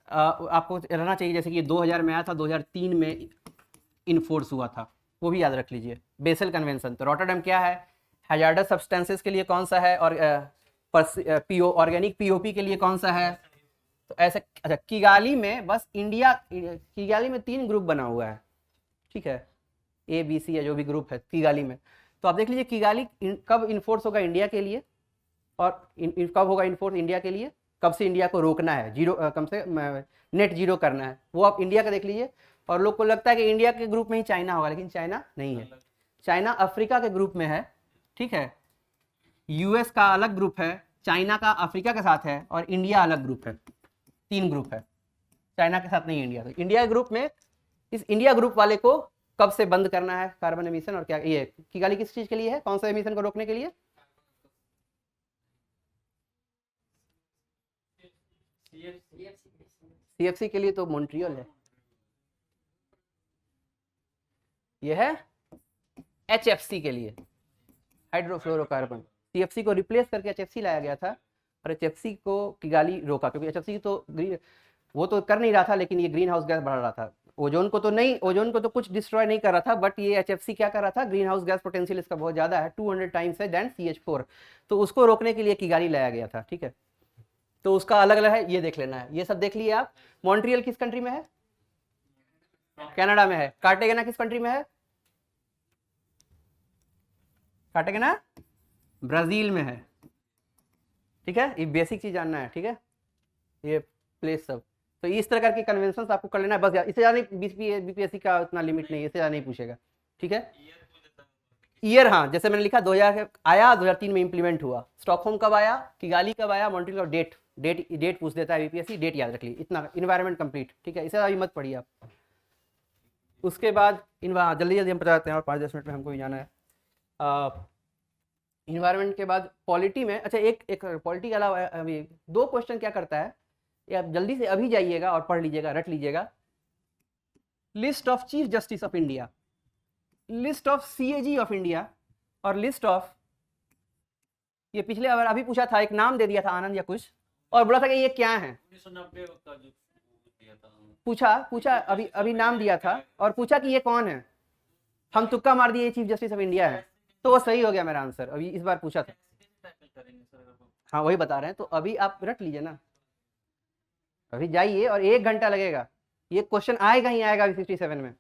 आपको रहना चाहिए। जैसे कि 2000 में आया था, 2003 में इनफोर्स हुआ था, वो भी याद रख लीजिए। बेसल कन्वेंशन, तो रॉटरडैम क्या है, हैजार्डस सब्सटेंसेस के लिए कौन सा है, और पीओ ऑर्गेनिक पीओपी के लिए कौन सा है? तो ऐसे अच्छा, किगाली में बस इंडिया, किगाली में 3 ग्रुप बना हुआ है, ठीक है, ए बी सी या जो भी ग्रुप है किगाली में। तो आप देख लीजिए किगाली कब इन्फोर्स होगा इंडिया के लिए, और कब होगा इन्फोर्स इंडिया के लिए, कब से इंडिया को रोकना है, जीरो कम से नेट जीरो करना है, वो आप इंडिया का देख लीजिए। और लोग को लगता है कि इंडिया के ग्रुप में ही चाइना होगा, लेकिन चाइना नहीं है, चाइना अफ्रीका के ग्रुप में है, ठीक है। यूएस का अलग ग्रुप है, चाइना का अफ्रीका के साथ है, और इंडिया अलग ग्रुप है, 3 ग्रुप है, चाइना के साथ नहीं इंडिया। तो इंडिया ग्रुप में इस इंडिया ग्रुप वाले को कब से बंद करना है कार्बन एमिशन, और क्या ये किगाली किस चीज के लिए है, कौन सा एमिशन को रोकने के लिए? सीएफसी के लिए तो मॉन्ट्रियल है, ये है एचएफसी के लिए, हाइड्रोफ्लोरोकार्बन। सीएफसी को रिप्लेस करके एचएफसी लाया गया था, और एचएफसी को किगाली रोका, क्योंकि एचएफसी तो वो तो कर नहीं रहा था, लेकिन ये ग्रीन हाउस गैस बढ़ा रहा था। ओजोन को तो नहीं, ओजोन को तो कुछ डिस्ट्रॉय नहीं कर रहा था, बट ये एचएफसी क्या कर रहा था, ग्रीन हाउस गैस पोटेंशियल इसका बहुत ज्यादा है, 200 टाइम्स है देन CH4, तो उसको रोकने के लिए किगाली लाया गया था, ठीक है। तो उसका अलग अलग है, ये देख लेना है, ये सब देख लिए आप। मॉन्ट्रियल किस कंट्री में है? कनाडा में है। कार्टेगेना किस कंट्री में है? कार्टेगेना ब्राजील में है, ठीक है। ये बेसिक चीज जानना है, ठीक है, ये प्लेस सब। तो इस तरह के कन्वेंशन आपको कर लेना है बस, इससे ज्यादा नहीं, बीपीएससी का उतना लिमिट नहीं है, इससे ज्यादा नहीं पूछेगा, ठीक है। ईयर, हाँ, जैसे मैंने लिखा 2000 आया, 2003 में इंप्लीमेंट हुआ। स्टॉकहोम कब आया, किगाली कब आया, मॉन्ट्रियल, और डेट पूछ देता है बीपीएससी, डेट याद रख ली, इतना इन्वायरमेंट कंप्लीट, ठीक है, इससे अभी मत पढ़िए आप। उसके बाद जल्दी जल्दी हम बताते हैं, और 5-10 मिनट में हमको भी जाना है। इन्वायरमेंट के बाद पॉलिटी में, अच्छा एक पॉलिटी के अलावा अभी 2 क्वेश्चन क्या करता है, ये आप जल्दी से अभी जाइएगा और पढ़ लीजिएगा, रट लीजिएगा। List of chief justice of India, list of CAG of India, और लिस्ट ऑफ, ये पिछले बार अभी पूछा था, एक नाम दे दिया था आनंद या कुछ, और बोला था कि ये क्या है, 1990 का जो दिया था, पूछा अभी नाम दिया था, और पूछा कि ये कौन है, हम तुक्का मार दिए चीफ जस्टिस ऑफ इंडिया है, तो वो सही हो गया मेरा आंसर। अभी इस बार पूछा था, हाँ वही बता रहे हैं, तो अभी आप रट लीजिए ना, अभी जाइए, और 1 घंटा लगेगा, ये क्वेश्चन आएगा ही आएगा अभी 67 में।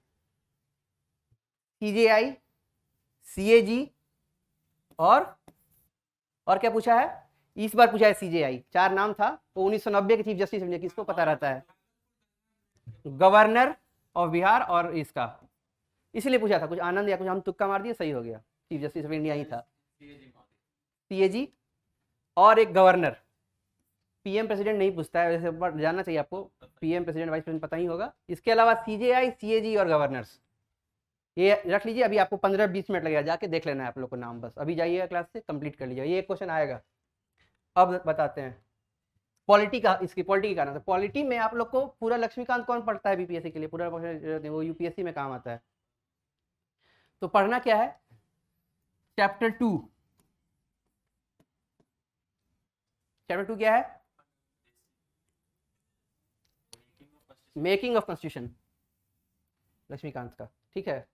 सीजेआई, सीएजी, और क्या पूछा है, इस बार पूछा है सीजेआई, 4 नाम था, तो 1990 के चीफ जस्टिस इंडिया, किसको पता रहता है, गवर्नर ऑफ बिहार, और इसका इसलिए पूछा था, कुछ आनंद या कुछ हम तुक्का मार दिए, सही हो गया, चीफ जस्टिस ऑफ इंडिया ही था, सीएजी, और एक गवर्नर। पीएम प्रेसिडेंट नहीं पूछता है, वैसे जानना चाहिए आपको, पीएम प्रेसिडेंट वाइस प्रेसिडेंट पता ही होगा। इसके अलावा सीजेआई, सीएजी और गवर्नर्स, ये रख लीजिए। अभी आपको 15-20 मिनट लगेगा, जाके देख लेना है आप लोग को नाम, बस अभी जाइएगा क्लास से, कंप्लीट कर लीजिए, ये एक क्वेश्चन आएगा। अब बताते हैं पॉलिटी का, इसकी पॉलिटी के कारण। पॉलिटी में आप लोग को पूरा लक्ष्मीकांत कौन पढ़ता है बीपीएससी के लिए, पूरा वो यूपीएससी में काम आता है। तो पढ़ना क्या है, चैप्टर 2 क्या है, मेकिंग ऑफ कॉन्स्टिट्यूशन, लक्ष्मीकांत का, ठीक है।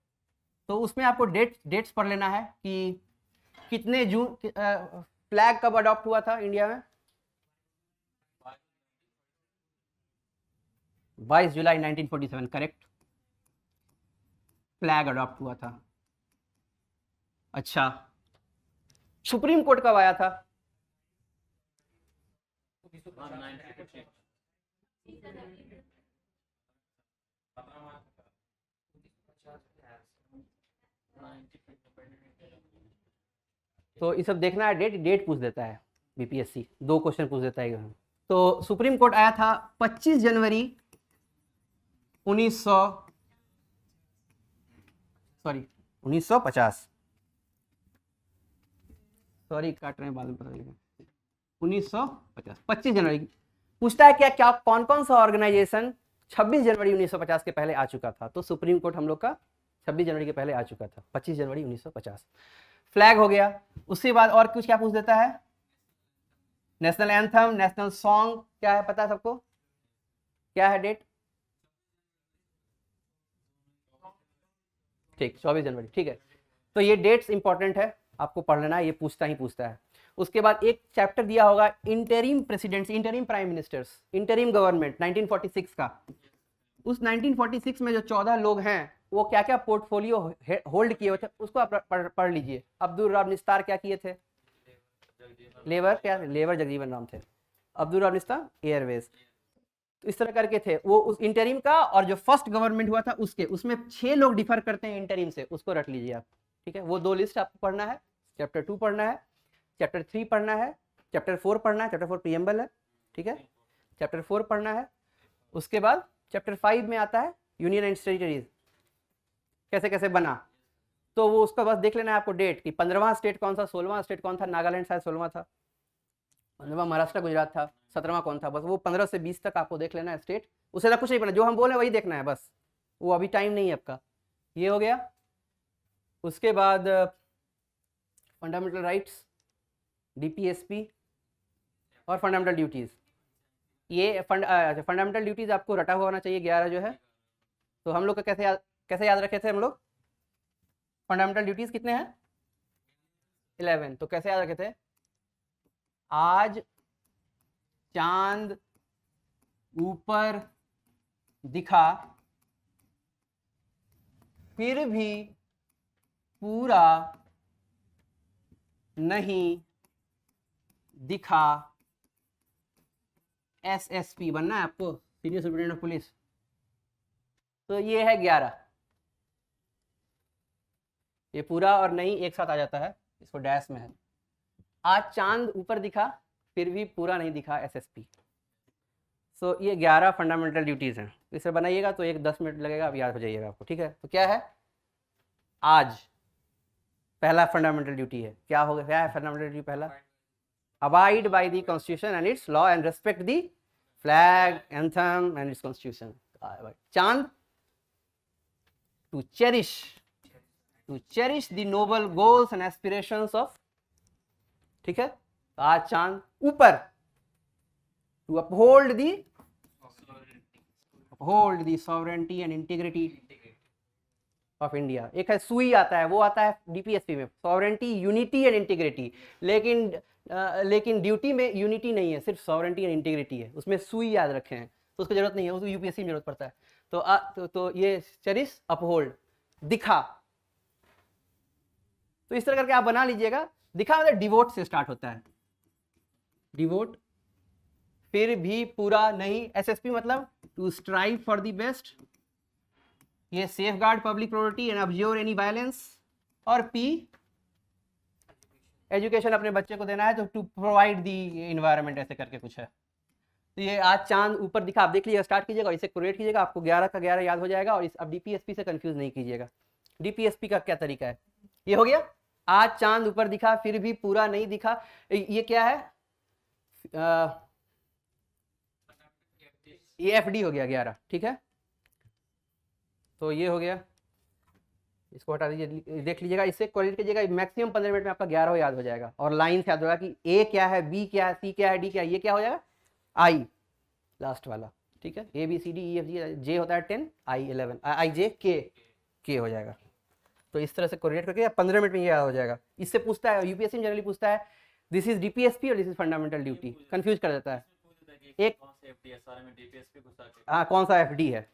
तो उसमें आपको डेट्स पढ़ लेना है कि कितने जून फ्लैग कब अडॉप्ट हुआ था इंडिया में, 22 जुलाई 1947, करेक्ट, फ्लैग अडॉप्ट हुआ था। अच्छा, सुप्रीम कोर्ट कब आया था, 1950। तो ये सब देखना है, डेट पूछ देता है बीपीएससी, 2 क्वेश्चन पूछ देता है। तो सुप्रीम कोर्ट आया था 25 जनवरी 1950, सॉरी काट रहे हैं, बाद में पता चलेगा, 1950, 25 जनवरी। पूछता है क्या कौन कौन सा ऑर्गेनाइजेशन 26 जनवरी 1950 के पहले आ चुका था। तो सुप्रीम कोर्ट हम लोग का 26 जनवरी के पहले आ चुका था, 25 जनवरी 1950। फ्लैग हो गया, उसके बाद और कुछ क्या पूछ देता है, नेशनल एंथम, नेशनल सॉन्ग क्या है, पता है सबको, क्या है डेट, ठीक, 24 जनवरी, ठीक है। तो ये डेट्स इंपॉर्टेंट है, आपको पढ़ लेना है, ये पूछता है। उसके बाद एक चैप्टर दिया होगा interim presidents, interim prime ministers, interim government 1946 का। उस 1946 में जो 14 लोग हैं वो क्या क्या पोर्टफोलियो होल्ड किए हुए थे उसको आप पढ़ लीजिए। अब्दुल रब निस्तार क्या किए थे? लेबर, क्या लेबर जगजीवन राम थे। अब्दुल रब निस्तार एयरवेज। तो इस तरह करके थे वो उस इंटरिम का। और जो फर्स्ट गवर्नमेंट हुआ था उसके, उसमें 6 लोग डिफर करते हैं इंटरिम से, उसको रख लीजिए आप, ठीक है। वो 2 लिस्ट आपको पढ़ना है। चैप्टर 2 पढ़ना है, चैप्टर 3 पढ़ना है, चैप्टर 4 पढ़ना है। चैप्टर 4 प्रीएम्बल है, ठीक है। चैप्टर 4 पढ़ना है। उसके बाद चैप्टर 5 में आता है यूनियन एंड टेरिटरीज कैसे कैसे बना। तो वो उसका बस देख लेना है आपको डेट कि 15वां स्टेट कौन सा, 16वां स्टेट कौन था। नागालैंड शायद 16वां था, 15वां महाराष्ट्र गुजरात था, 17वां कौन था। बस वो 15 से 20 तक आपको देख लेना है स्टेट। उससे ज़्यादा कुछ नहीं पढ़ना, जो हम बोले वही देखना है बस। वो अभी टाइम नहीं है आपका। ये हो गया। उसके बाद फंडामेंटल राइट्स, डीपीएसपी और फंडामेंटल ड्यूटीज़। ये फंडामेंटल ड्यूटीज़ आपको रटा हुआ होना चाहिए 11 जो है। तो हम लोग का कैसे याद रखे थे हम लोग? फंडामेंटल ड्यूटीज़ कितने हैं? 11। तो कैसे याद रखे थे? आज चांद ऊपर दिखा फिर भी पूरा नहीं दिखा। एसएसपी बनना है आपको, सीनियर सुपरिटेंडेंट ऑफ पुलिस। तो ये है 11। ये पूरा और नहीं एक साथ आ जाता है, इसको डैश में है। आज चांद ऊपर दिखा फिर भी पूरा नहीं दिखा, एसएसपी। सो ये 11 फंडामेंटल ड्यूटीज़ हैं। इसे बनाइएगा तो 10 मिनट लगेगा, अब याद हो जाइएगा आपको, ठीक है। तो क्या है? आज पहला फंडामेंटल ड्यूटी है। क्या होगा, क्या है फंडामेंटल ड्यूटी पहला? Abide by the constitution and its law and respect the flag, anthem and its constitution. चांद to cherish the noble goals and aspirations of, ठीक है। आज चांद ऊपर, to uphold the sovereignty and integrity of India. एक है सुई आता है, वो आता है डीपीएसपी में, सॉवरेंटी, यूनिटी एंड इंटीग्रिटी। लेकिन ड्यूटी में यूनिटी नहीं है, सिर्फ सॉवरेंटी एंड इंटीग्रिटी है। उसमें सुई याद रखे हैं, तो उसकी जरूरत नहीं है, उसको यूपीएससी में जरूरत पड़ता है। तो ये चेरिश, अपहोल्ड, दिखा। तो इस तरह करके आप बना लीजिएगा। दिखा मतलब डिवोट से स्टार्ट होता है, डिवोट, फिर भी पूरा नहीं। एसएसपी मतलब to strive for the best, ये safeguard public property and observe any violence. और पी, एजुकेशन अपने बच्चे को देना है, तो टू प्रोवाइड द इन्वायरमेंट, ऐसे करके कुछ है। तो ये आज चांद ऊपर दिखा, आप देख लीजिएगा, स्टार्ट कीजिएगा और इसे कोरिलेट कीजिएगा, आपको 11 का 11 याद हो जाएगा। और अब डीपीएसपी से कंफ्यूज नहीं कीजिएगा। डीपीएसपी का क्या तरीका है? ये हो गया, आज चांद ऊपर दिखा फिर भी पूरा नहीं दिखा। ये क्या है? ये एफडी हो गया 11, ठीक है। तो ये हो गया, इसको हटा दीजिए, देख लीजिएगा, इससे कोरिलेट कीजिएगा। मैक्सिमम 15 मिनट में आपका 11 याद हो जाएगा। और लाइन से याद होगा कि ए क्या है, बी क्या है, सी क्या है, डी क्या है। ये क्या हो जाएगा? आई, लास्ट वाला, ठीक है। A B C D E F G, J होता है 10, आई 11, आई जे के हो जाएगा। तो इस तरह से कोरिलेट करके 15 मिनट में ये याद हो जाएगा। इससे पूछता है यूपीएससी में, जनरली पूछता है दिस इज डीपीएसपी और this is fundamental duty, confuse कर देता है। एक हाँ, कौन सा एफडी है।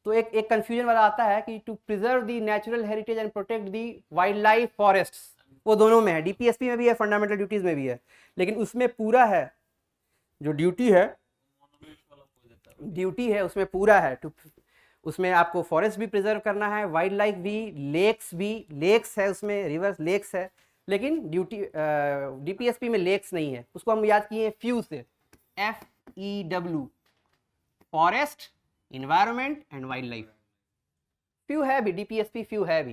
तो एक कंफ्यूजन वाला आता है कि to preserve the natural heritage and protect the wildlife forests, वो दोनों में है, डीपीएसपी में भी है, फंडामेंटल ड्यूटीज में भी है। लेकिन उसमें पूरा है, जो ड्यूटी है उसमें पूरा है। उसमें आपको फॉरेस्ट भी प्रिजर्व करना है, वाइल्ड लाइफ भी, लेक्स है उसमें, रिवर्स लेक्स है। लेकिन डीपीएसपी में लेक्स नहीं है। उसको हम याद किए फ्यू से, FEW, forest, environment and wild life. Few है भी, डीपीएसपी फ्यू है भी,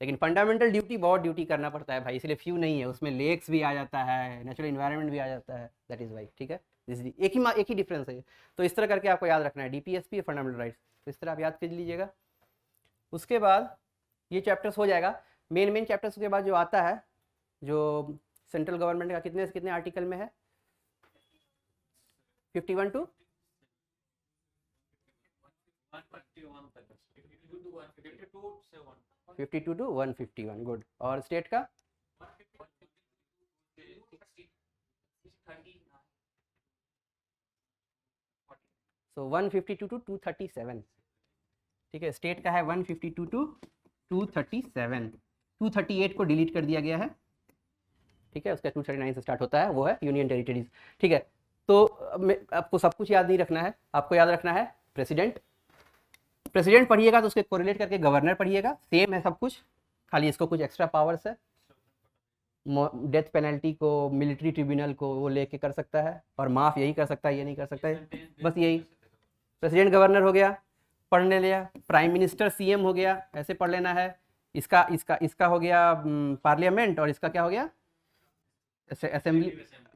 लेकिन फंडामेंटल ड्यूटी बहुत ड्यूटी करना पड़ता है भाई, इसलिए फ्यू नहीं है। उसमें लेक्स भी आ जाता है, नेचुरल इन्वायरमेंट भी आ जाता है, दैट इज वाई, ठीक है। एक ही डिफरेंस है। तो इस तरह करके आपको याद रखना है, डीपीएसपी और फंडामेंटल राइट्स। तो इस तरह आप याद कर लीजिएगा। उसके बाद ये चैप्टर्स हो जाएगा। मेन चैप्टर्स के बाद जो आता है, जो सेंट्रल गवर्नमेंट का कितने से कितने आर्टिकल में है, 51 टू 52 टू 151, गुड। और स्टेट का सो 152 टू 237, ठीक है। स्टेट का है 152 टू 237, 238 को डिलीट कर दिया गया है, ठीक है। उसका 239 से स्टार्ट होता है, वो है यूनियन टेरिटरीज, ठीक है। तो आपको सब कुछ याद नहीं रखना है, आपको याद रखना है प्रेसिडेंट। प्रेसिडेंट पढ़िएगा तो उसके कोरिलेट करके गवर्नर पढ़िएगा, सेम है सब कुछ, खाली इसको कुछ एक्स्ट्रा पावर्स है। डेथ पेनल्टी को मिलिट्री ट्रिब्यूनल को वो लेके कर सकता है, और माफ यही कर सकता है, ये नहीं कर सकता है, बस यही। प्रेसिडेंट गवर्नर हो गया, पढ़ने लिया। प्राइम मिनिस्टर सीएम हो गया, ऐसे पढ़ लेना है। इसका इसका इसका हो गया पार्लियामेंट, और इसका क्या हो गया असेंबली,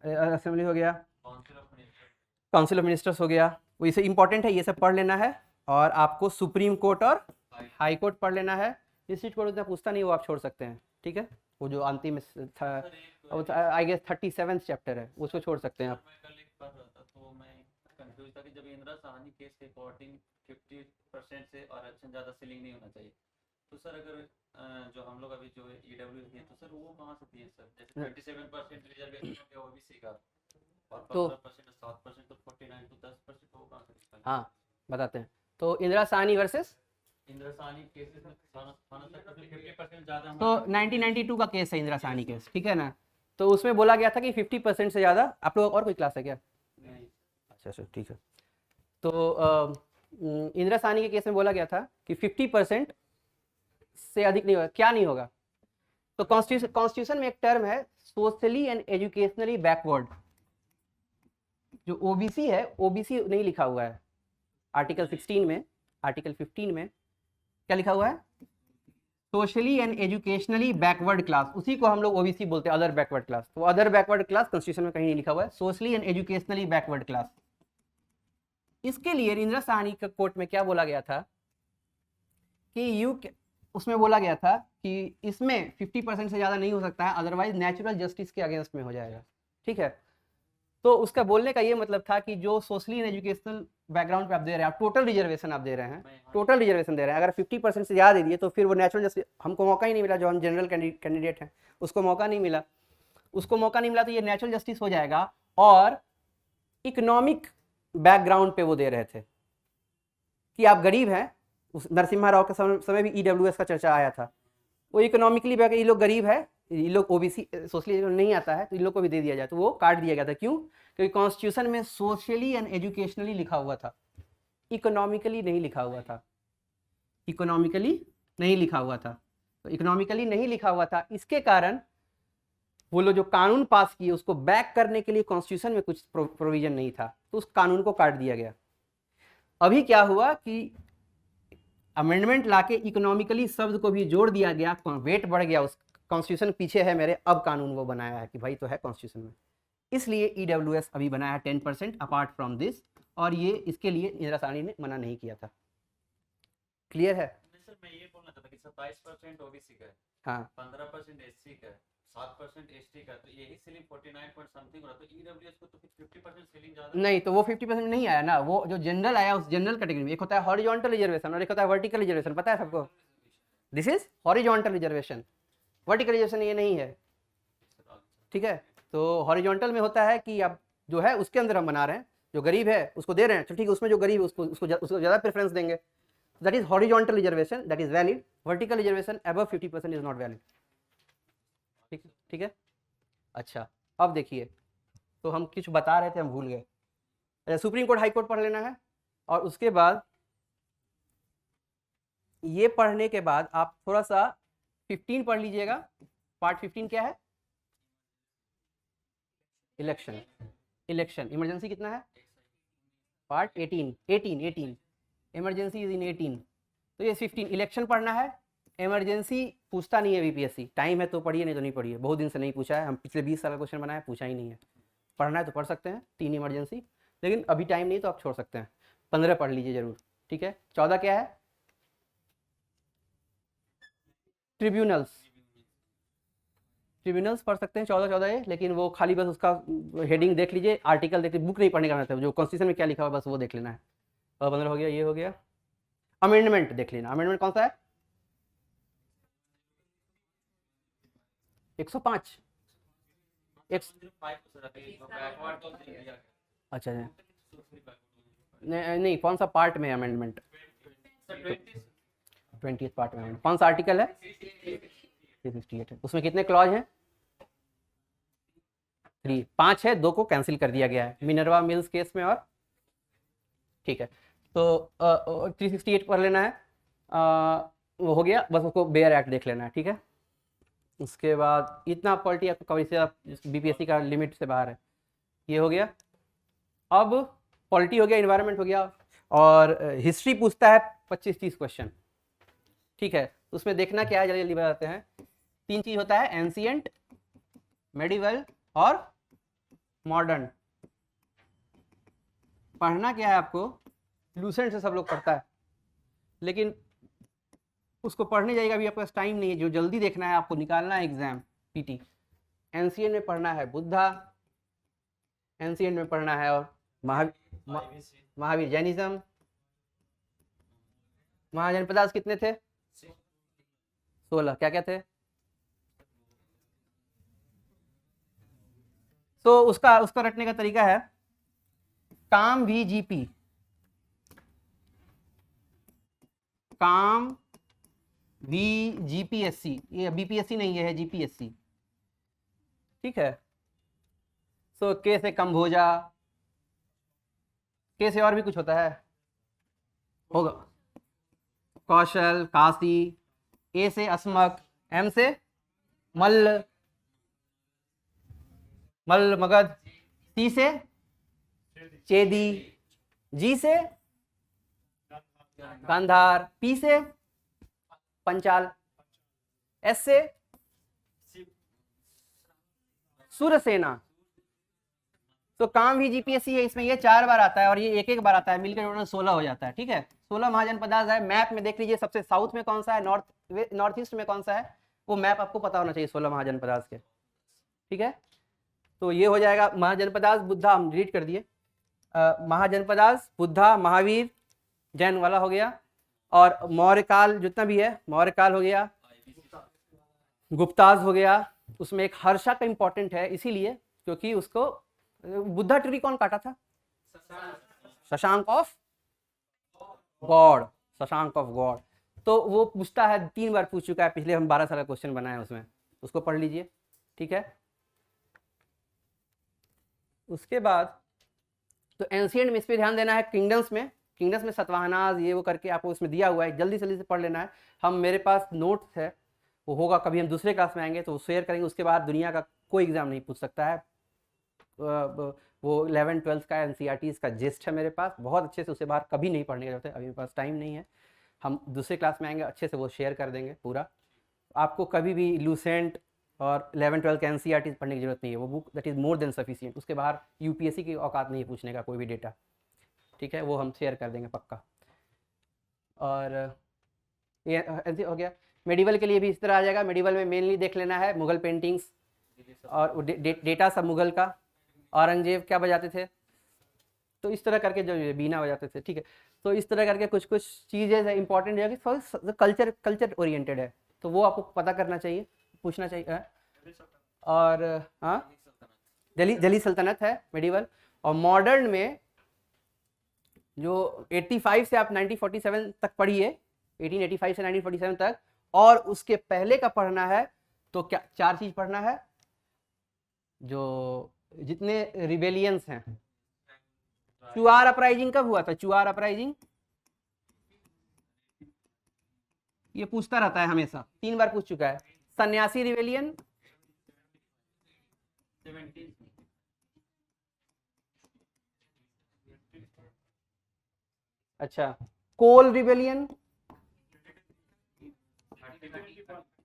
असेंबली हो गया, काउंसिल ऑफ मिनिस्टर्स हो गया। वो इसे इंपॉर्टेंट है, ये सब पढ़ लेना है। और आपको सुप्रीम कोर्ट और हाई कोर्ट पढ़ लेना है। डिस्ट्रिक्ट कोर्ट उतना पूछता नहीं, वो आप छोड़ सकते हैं, ठीक है। वो जो अंतिम आई गेस 37 चैप्टर है, उसको छोड़ सकते हैं आप। मैं कल एक पढ़ रहा था तो मैं कंफ्यूज था कि जब इंदिरा साहनी केस के अकॉर्डिंग 50% से और अच्छा ज़्यादा सीलिंग नहीं होना चाहिए, तो सर अगर जो हम लोग अभी जो ईडब्ल्यू है तो सर वो कहाँ से दिए सर? जैसे 27% रिजर्वेशन हो गया ओबीसी का, और 15% 7% तो 49 तो 10% वो कहाँ से निकालेंगे? हाँ बताते हैं। तो इंदिरा साहनी वर्सेस इंदिरा साहनी केसेस में 50% ज़्यादा तो 1992 का केस है इंदिरा साहनी केस, ठीक है ना। तो उसमें बोला गया था कि 50% से ज़्यादा, आप लोग और कोई क्लास है क्या? नहीं। अच्छा अच्छा ठीक है। तो इंदिरा साहनी के केस में बोला गया था कि 50% से अधिक नहीं होगा। क्या नहीं होगा? तो कॉन्स्टिट्यूशन में एक टर्म है सोशली एंड एजुकेशनली बैकवर्ड। जो ओबीसी है, ओबीसी नहीं लिखा हुआ है आर्टिकल 16 में। आर्टिकल 15 में क्या लिखा हुआ है? Socially and educationally backward class, उसी को हम लोग ओबीसी बोलते हैं, अदर बैकवर्ड क्लास। तो अदर बैकवर्ड क्लास कॉन्स्टिट्यूशन में कहीं नहीं लिखा हुआ है, socially and educationally backward class. इसके लिए इंदिरा साहनी के कोर्ट में क्या बोला गया था कि उसमें बोला गया था कि इसमें 50% से ज़्यादा नहीं हो सकता है, अदरवाइज नेचुरल जस्टिस के अगेंस्ट में हो जाएगा, ठीक है। तो उसका बोलने का ये मतलब था कि जो सोशली एंड एजुकेशनल बैकग्राउंड पे आप दे रहे हैं, टोटल रिजर्वेशन आप दे रहे हैं, टोटल रिजर्वेशन दे रहे हैं, अगर 50% से ज़्यादा दे दिए तो फिर वो नेचुरल जस्टिस, हमको मौका ही नहीं मिला, जो हम जनरल कैंडिडेट हैं उसको मौका नहीं मिला, उसको मौका नहीं मिला, तो ये नेचुरल जस्टिस हो जाएगा। और इकोनॉमिक बैकग्राउंड पे वो दे रहे थे कि आप गरीब हैं। उस नरसिम्हा राव के समय भी ईडब्ल्यूएस का चर्चा आया था। वो इकोनॉमिकली बैक, ये लोग गरीब है, ये लोग ओबीसी सोशली नहीं आता है, तो इन लोग को भी दे दिया जाए, तो वो काट दिया गया था। क्यों? क्योंकि कॉन्स्टिट्यूशन में सोशली एंड एजुकेशनली लिखा हुआ था, इकोनॉमिकली नहीं लिखा हुआ था, इकोनॉमिकली नहीं लिखा हुआ था। तो इकोनॉमिकली नहीं लिखा हुआ था, इसके कारण वो लोग जो कानून पास किए उसको बैक करने के लिए कॉन्स्टिट्यूशन में कुछ प्रोविजन नहीं था, तो उस कानून को काट दिया गया। अभी क्या हुआ कि अमेंडमेंट लाके इकोनॉमिकली शब्द को भी जोड़ दिया गया, वेट बढ़ गया, उस कॉन्स्टिट्यूशन पीछे है मेरे, अब कानून वो बनाया है कि भाई तो है कॉन्स्टिट्यूशन में, इसलिए ईडब्ल्यूएस अभी बनाया 10% अपार्ट फ्रॉम दिस, और ये इसके लिए इंदिरा साहनी ने मना नहीं किया था। क्लियर है? सर मैं ये बोलना चाहता कि 27% ओबीसी का है, हाँ 15% एससी का है, 7% एसटी का, तो यही सीलिंग 49 पॉइंट समथिंग हो रहा, तो ईडब्ल्यूएस को तो 50% सीलिंग ज्यादा नहीं, तो वो 50% नहीं आया ना, वो जो जनरल आया उस जनरल कैटेगरी में एक होता है हॉरिजॉन्टल रिजर्वेशन और एक होता है वर्टिकल रिजर्वेशन, पता है सबको? This is horizontal reservation, vertical reservation ये नहीं है, ठीक है। तो हॉरिजॉन्टल में होता है कि अब जो है उसके अंदर हम बना रहे हैं, जो गरीब है उसको दे रहे हैं, तो ठीक है, उसमें जो गरीब है उसको ज़्यादा प्रेफरेंस देंगे, that is horizontal reservation, that is valid. Vertical reservation above 50% is not valid, ठीक ठीक है। अच्छा अब देखिए, तो हम कुछ बता रहे थे, हम भूल गए। अच्छा, सुप्रीम कोर्ट हाई कोर्ट पढ़ लेना है, और उसके बाद ये पढ़ने के बाद आप थोड़ा सा 15 पढ़ लीजिएगा। पार्ट 15 क्या है? इलेक्शन। इलेक्शन इमरजेंसी कितना है? पार्ट 18 इमरजेंसी इज इन 18, तो ये 15 इलेक्शन पढ़ना है। इमरजेंसी पूछता नहीं है बीपीएससी, टाइम है तो पढ़िए, नहीं तो नहीं पढ़िए, बहुत दिन से नहीं पूछा है, हम पिछले 20 साल का क्वेश्चन बनाया, पूछा ही नहीं है। पढ़ना है तो पढ़ सकते हैं 3 इमरजेंसी, लेकिन अभी टाइम नहीं तो आप छोड़ सकते हैं। 15 पढ़ लीजिए जरूर, ठीक है। 14 क्या है? ट्रिब्यूनल्स। ट्रिब्यूनल्स पढ़ सकते हैं 14 है, लेकिन वो खाली बस उसका हेडिंग देख लीजिए, आर्टिकल देख लीजिए, बुक नहीं पढ़ने का मतलब, जो कॉन्स्टिट्यूशन में क्या लिखा हुआ है बस वो देख लेना है। और 15 हो गया, ये हो गया। अमेंडमेंट देख लेना, अमेंडमेंट कौन सा है? 105। एक 105 सर अभी बैकवर्ड तो दे दिया गया अच्छा अच्छा, तो फिर backward नहीं कौन सा पार्ट में अमेंडमेंट? सर 20 20th पार्ट में कौन सा आर्टिकल है? 368 है। उसमें कितने क्लॉज हैं? 3, 5 है, 2 को कैंसिल कर दिया गया है मिनर्वा मिल्स केस में। और ठीक है, तो 368 पढ़ लेना है, वो हो गया, बस उसको बेयर एक्ट देख लेना है, ठीक है। उसके बाद इतना पॉलिटी आपको कवर, से आप बीपीएससी का लिमिट से बाहर है, ये हो गया। अब पॉलिटी हो गया, इन्वायरमेंट हो गया, और हिस्ट्री पूछता है 25-30 क्वेश्चन, ठीक है। उसमें देखना क्या है, जल्दी जल्दी बताते हैं। 3 चीज होता है, एंशिएंट, मेडिवल और मॉडर्न। पढ़ना क्या है आपको, लूसेंट से सब लोग पढ़ता है, लेकिन उसको पढ़ने जाएगा अभी आपके पास टाइम नहीं है। जो जल्दी देखना है आपको, निकालना है एग्जाम पीटी। एंशिएंट में पढ़ना है बुद्धा, एंशिएंट में पढ़ना है और महावीर जैनिज्म। महाजनपदास कितने थे? 16। क्या क्या थे? तो उसका रटने का तरीका है, काम VGP, काम VGPSC, ये BPSC नहीं है, GPSC, ठीक है। सो के से कम्भोजा, के से और भी कुछ होता है, होगा कौशल, काशी, ए से अस्मक, एम से मल्ल मगध, सी से चेदी, जी से गांधार, पी से पंचाल, एस से सुरसेना। तो काम भी जीपीएससी है, इसमें ये 4 बार आता है और ये 1-1 बार आता है, मिलकर टोटल 16 हो जाता है, ठीक है। 16 महाजनपदास है। मैप में देख लीजिए, सबसे साउथ में कौन सा है, नॉर्थ ईस्ट में कौन सा है, वो मैप आपको पता होना चाहिए 16 महाजनपदास के, ठीक है। तो ये हो जाएगा महाजनपदास, बुद्धा हम डिलीट कर दिए, महाजनपदास, बुद्धा, महावीर, जैन वाला हो गया, और मौर्यकाल जितना भी है, मौर्यकाल हो गया, गुप्ताज हो गया। उसमें एक हर्षा का इंपॉर्टेंट है, इसीलिए क्योंकि उसको बुद्धा ट्री कौन काटा था? Shashank of God, Shashank of God. तो वो पूछता है, 3 बार पूछ चुका है, पिछले हम 12 साल का क्वेश्चन बनाए उसमें, उसको पढ़ लीजिए, ठीक है। उसके बाद तो एंशिएंट में इस पे ध्यान देना है। किंगडम्स में सतवाहनाज ये वो करके आपको उसमें दिया हुआ है, जल्दी से पढ़ लेना है। हम मेरे पास नोट्स है, वो होगा कभी हम दूसरे क्लास में आएंगे तो शेयर करेंगे। उसके बाद दुनिया का कोई एग्जाम नहीं पूछ सकता है, वो 11-12 का NCERT का जिस्ट है मेरे पास, बहुत अच्छे से उसे बाहर कभी नहीं पढ़ने का जरूरत है। अभी मेरे पास टाइम नहीं है, हम दूसरे क्लास में आएंगे, अच्छे से वो शेयर कर देंगे पूरा। आपको कभी भी लूसेंट और 11-12 का NCERT पढ़ने की जरूरत नहीं है, वो book that is more than sufficient. उसके बाहर UPSC की औकात नहीं है पूछने का कोई भी डेटा, ठीक है, वो हम शेयर कर देंगे पक्का। और ये हो गया। मेडिवल के लिए भी इस तरह आ जाएगा। मेडिवल में मेनली देख लेना है मुगल पेंटिंग्स और डेटा सब मुगल का, औरंगजेब क्या बजाते थे, तो इस तरह करके जो बीना बजाते थे, ठीक है। तो इस तरह करके कुछ कुछ चीज़ें इंपॉर्टेंट है कि कल्चर ओरिएंटेड है, तो वो आपको पता करना चाहिए, पूछना चाहिए। और हाँ, दिल्ली सल्तनत है मेडिवल। और मॉडर्न में जो 85 से आप 1947 तक पढ़िए, 1885 से 1947 तक, और उसके पहले का पढ़ना है तो क्या 4 चीज पढ़ना है, जो जितने रिबेलियंस हैं। चुआर अपराइजिंग कब हुआ था? चुआर अपराइजिंग ये पूछता रहता है हमेशा, 3 बार पूछ चुका है। सन्यासी रिबेलियन, अच्छा, कोल रिबेलियन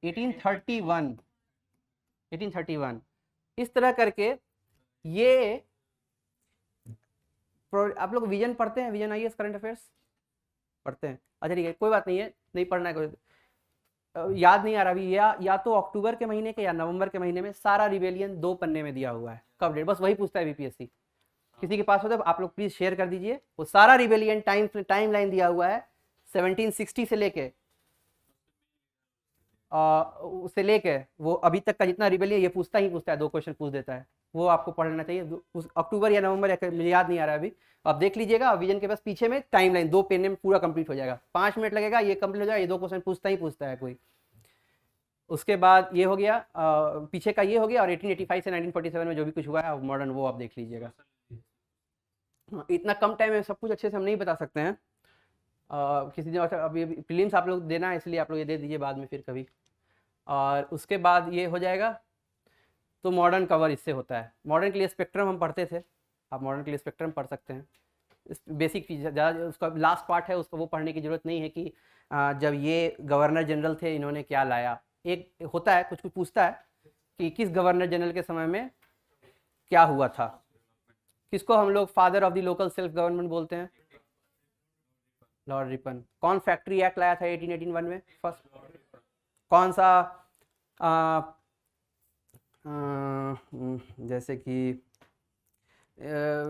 1831। इस तरह करके ये आप लोग विजन पढ़ते हैं, विजन IAS करंट अफेयर्स पढ़ते हैं? अच्छा ठीक है, कोई बात नहीं है, नहीं पढ़ना है कोई, याद नहीं आ रहा अभी, या तो अक्टूबर के महीने के या नवंबर के महीने में सारा रिबेलियन 2 पन्ने में दिया हुआ है, कब डेट, बस वही पूछता है बीपीएससी। किसी के पास हो तो आप लोग प्लीज शेयर कर दीजिए, वो सारा रिबेलियन टाइम लाइन दिया हुआ है 1760 से लेके उसे लेके वो अभी तक का जितना रिबेलियन ये पूछता ही पूछता है, 2 क्वेश्चन पूछ देता है, वो आपको पढ़ लेना चाहिए। उस अक्टूबर या नवंबर या मुझे याद नहीं आ रहा है अभी, आप देख लीजिएगा। विजन के पास पीछे में टाइमलाइन 2 पेन में पूरा कंप्लीट हो जाएगा, 5 मिनट लगेगा, ये कंप्लीट हो जाएगा, ये 2 क्वेश्चन पूछता ही पूछता है कोई। उसके बाद ये हो गया, पीछे का ये हो गया, और 1885 से 1947 में जो भी कुछ हुआ है मॉडर्न, वो आप देख लीजिएगा। इतना कम टाइम में सब कुछ अच्छे से हम नहीं बता सकते हैं। किसी दिन अभी प्रीलिम्स आप लोग देना है, इसलिए आप लोग ये दे दीजिए बाद में फिर कभी। और उसके बाद ये हो जाएगा, तो मॉडर्न कवर इससे होता है। मॉडर्न के लिए स्पेक्ट्रम हम पढ़ते थे, आप मॉडर्न के लिए स्पेक्ट्रम पढ़ सकते हैं। बेसिक चीज़ ज़्यादा, उसका लास्ट पार्ट है, उसको वो पढ़ने की ज़रूरत नहीं है कि जब ये गवर्नर जनरल थे इन्होंने क्या लाया। एक होता है कुछ कुछ पूछता है कि किस गवर्नर जनरल के समय में क्या हुआ था, किसको हम लोग father of the local self government बोलते हैं, लॉर्ड रिपन। कौन फैक्ट्री एक्ट लाया था 1881 में फर्स्ट, कौन सा जैसे कि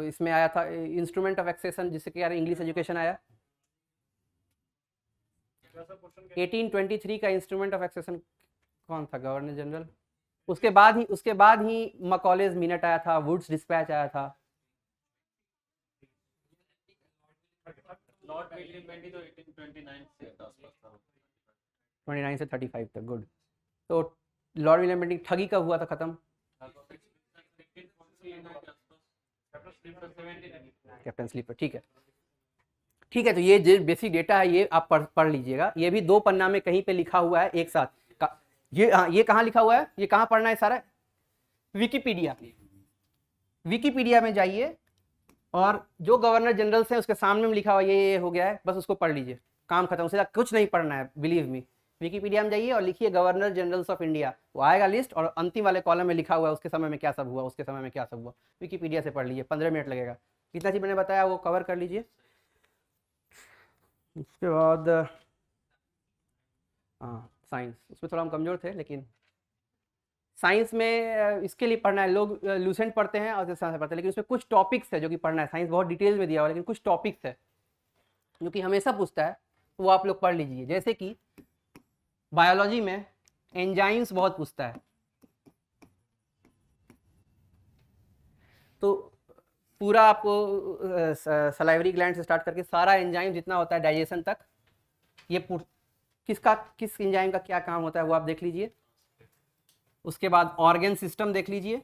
इसमें आया था इंस्ट्रूमेंट ऑफ एक्सेशन, जिससे कि यार इंग्लिश एजुकेशन आया 1823 का इंस्ट्रूमेंट ऑफ एक्सेशन कौन था, गवर्नर जनरल। उसके बाद ही मकॉलेज मिनट आया था, वुड्स डिस्पैच आया था। लॉर्ड विलियम बेंटिक तो 1829 से आसपास था, 29 से 35 तक, गुड। तो लॉर्ड विलियम बेंटिक ठगी कब हुआ था खत्म, कैप्टन स्लीपर, ठीक है ठीक है। तो ये जो बेसिक डेटा है ये आप पढ़ लीजिएगा। ये भी 2 पन्ना में कहीं पे लिखा हुआ है एक साथ ये कहाँ लिखा हुआ है, ये कहाँ पढ़ना है सारा, विकिपीडिया। विकिपीडिया में जाइए और जो गवर्नर जनरल हैं उसके सामने में लिखा हुआ ये हो गया है, बस उसको पढ़ लीजिए, काम खत्म, उससे कुछ नहीं पढ़ना है, बिलीव मी। विकिपीडिया में जाइए और लिखिए गवर्नर जनरल्स ऑफ इंडिया, वो आएगा लिस्ट, और अंतिम वाले कॉलम में लिखा हुआ है उसके समय में क्या सब हुआ, उसके समय में क्या सब हुआ। विकिपीडिया से पढ़ लीजिए, 15 मिनट लगेगा। कितना चीज मैंने बताया वो कवर कर लीजिए। उसके बाद हाँ साइंस, उसमें थोड़ा हम कमज़ोर थे, लेकिन साइंस में इसके लिए पढ़ना है। लोग लूसेंट पढ़ते हैं और पढ़ते हैं, लेकिन उसमें कुछ टॉपिक्स है जो कि पढ़ना है। साइंस बहुत डिटेल में दिया हुआ है, लेकिन कुछ टॉपिक्स है जो कि हमेशा पूछता है, तो वो आप लोग पढ़ लीजिए। जैसे कि बायोलॉजी में एंजाइम्स बहुत पूछता है, तो पूरा आपको सलाइवरी ग्लैंड से स्टार्ट करके सारा एंजाइम जितना होता है डाइजेशन तक, ये किस एंजाइम का क्या काम होता है वो आप देख लीजिए। उसके बाद ऑर्गन सिस्टम देख लीजिए।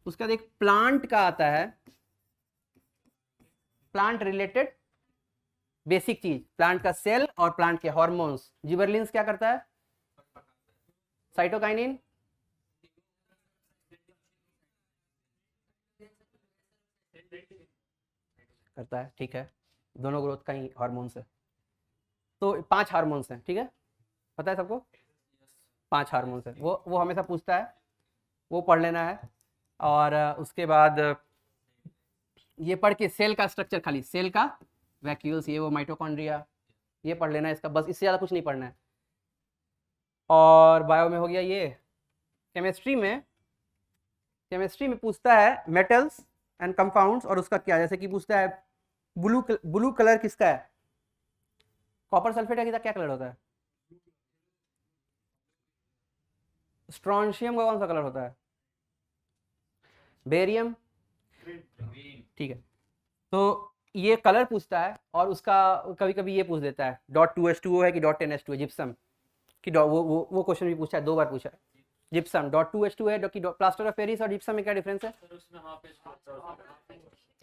उसके बाद एक प्लांट का आता है, प्लांट रिलेटेड बेसिक चीज, प्लांट का सेल और प्लांट के हार्मोन्स। जिबरलिंस क्या करता है, साइटोकाइनिन करता है, ठीक है, दोनों ग्रोथ का ही हार्मोन्स है। तो 5 हार्मोन्स हैं, ठीक है, पता है सबको, 5 हार्मोन्स हैं, वो हमेशा पूछता है, वो पढ़ लेना है। और उसके बाद ये पढ़ के सेल का स्ट्रक्चर, खाली सेल का वैक्यूल्स, ये वो माइटोकॉन्ड्रिया, ये पढ़ लेना है इसका, बस, इससे ज़्यादा कुछ नहीं पढ़ना है। और बायो में हो गया ये। केमिस्ट्री में पूछता है मेटल्स एंड कंपाउंड्स, और उसका क्या, जैसे कि पूछता है ब्लू कलर किसका है, कॉपर सल्फेट का क्या कलर होता है, स्ट्रोंशियम का कौन सा कलर होता है, बेरियम, ठीक है। तो ये कलर पूछता है, और उसका कभी कभी ये पूछ देता है .2H2O है कि .10H2 है, जिप्सम कि वो क्वेश्चन भी पूछा है, 2 बार पूछा है। जिप्सम .2H2 है कि प्लास्टर ऑफ पेरिस, और जिप्सम में क्या डिफरेंस है,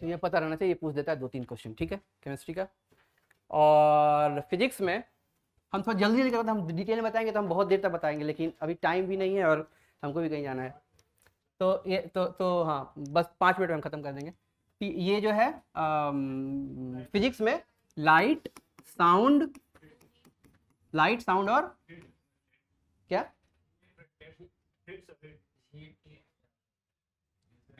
तो ये पता रहना चाहिए, ये पूछ देता है 2-3 क्वेश्चन, ठीक है, केमिस्ट्री का। और फिजिक्स में हम थोड़ा जल्दी करते हैं, हम डिटेल में बताएंगे तो हम बहुत देर तक बताएंगे, लेकिन अभी टाइम भी नहीं है और हमको भी कहीं जाना है, तो ये तो हाँ, बस 5 मिनट में हम खत्म कर देंगे। ये जो है फिजिक्स में लाइट साउंड और क्या,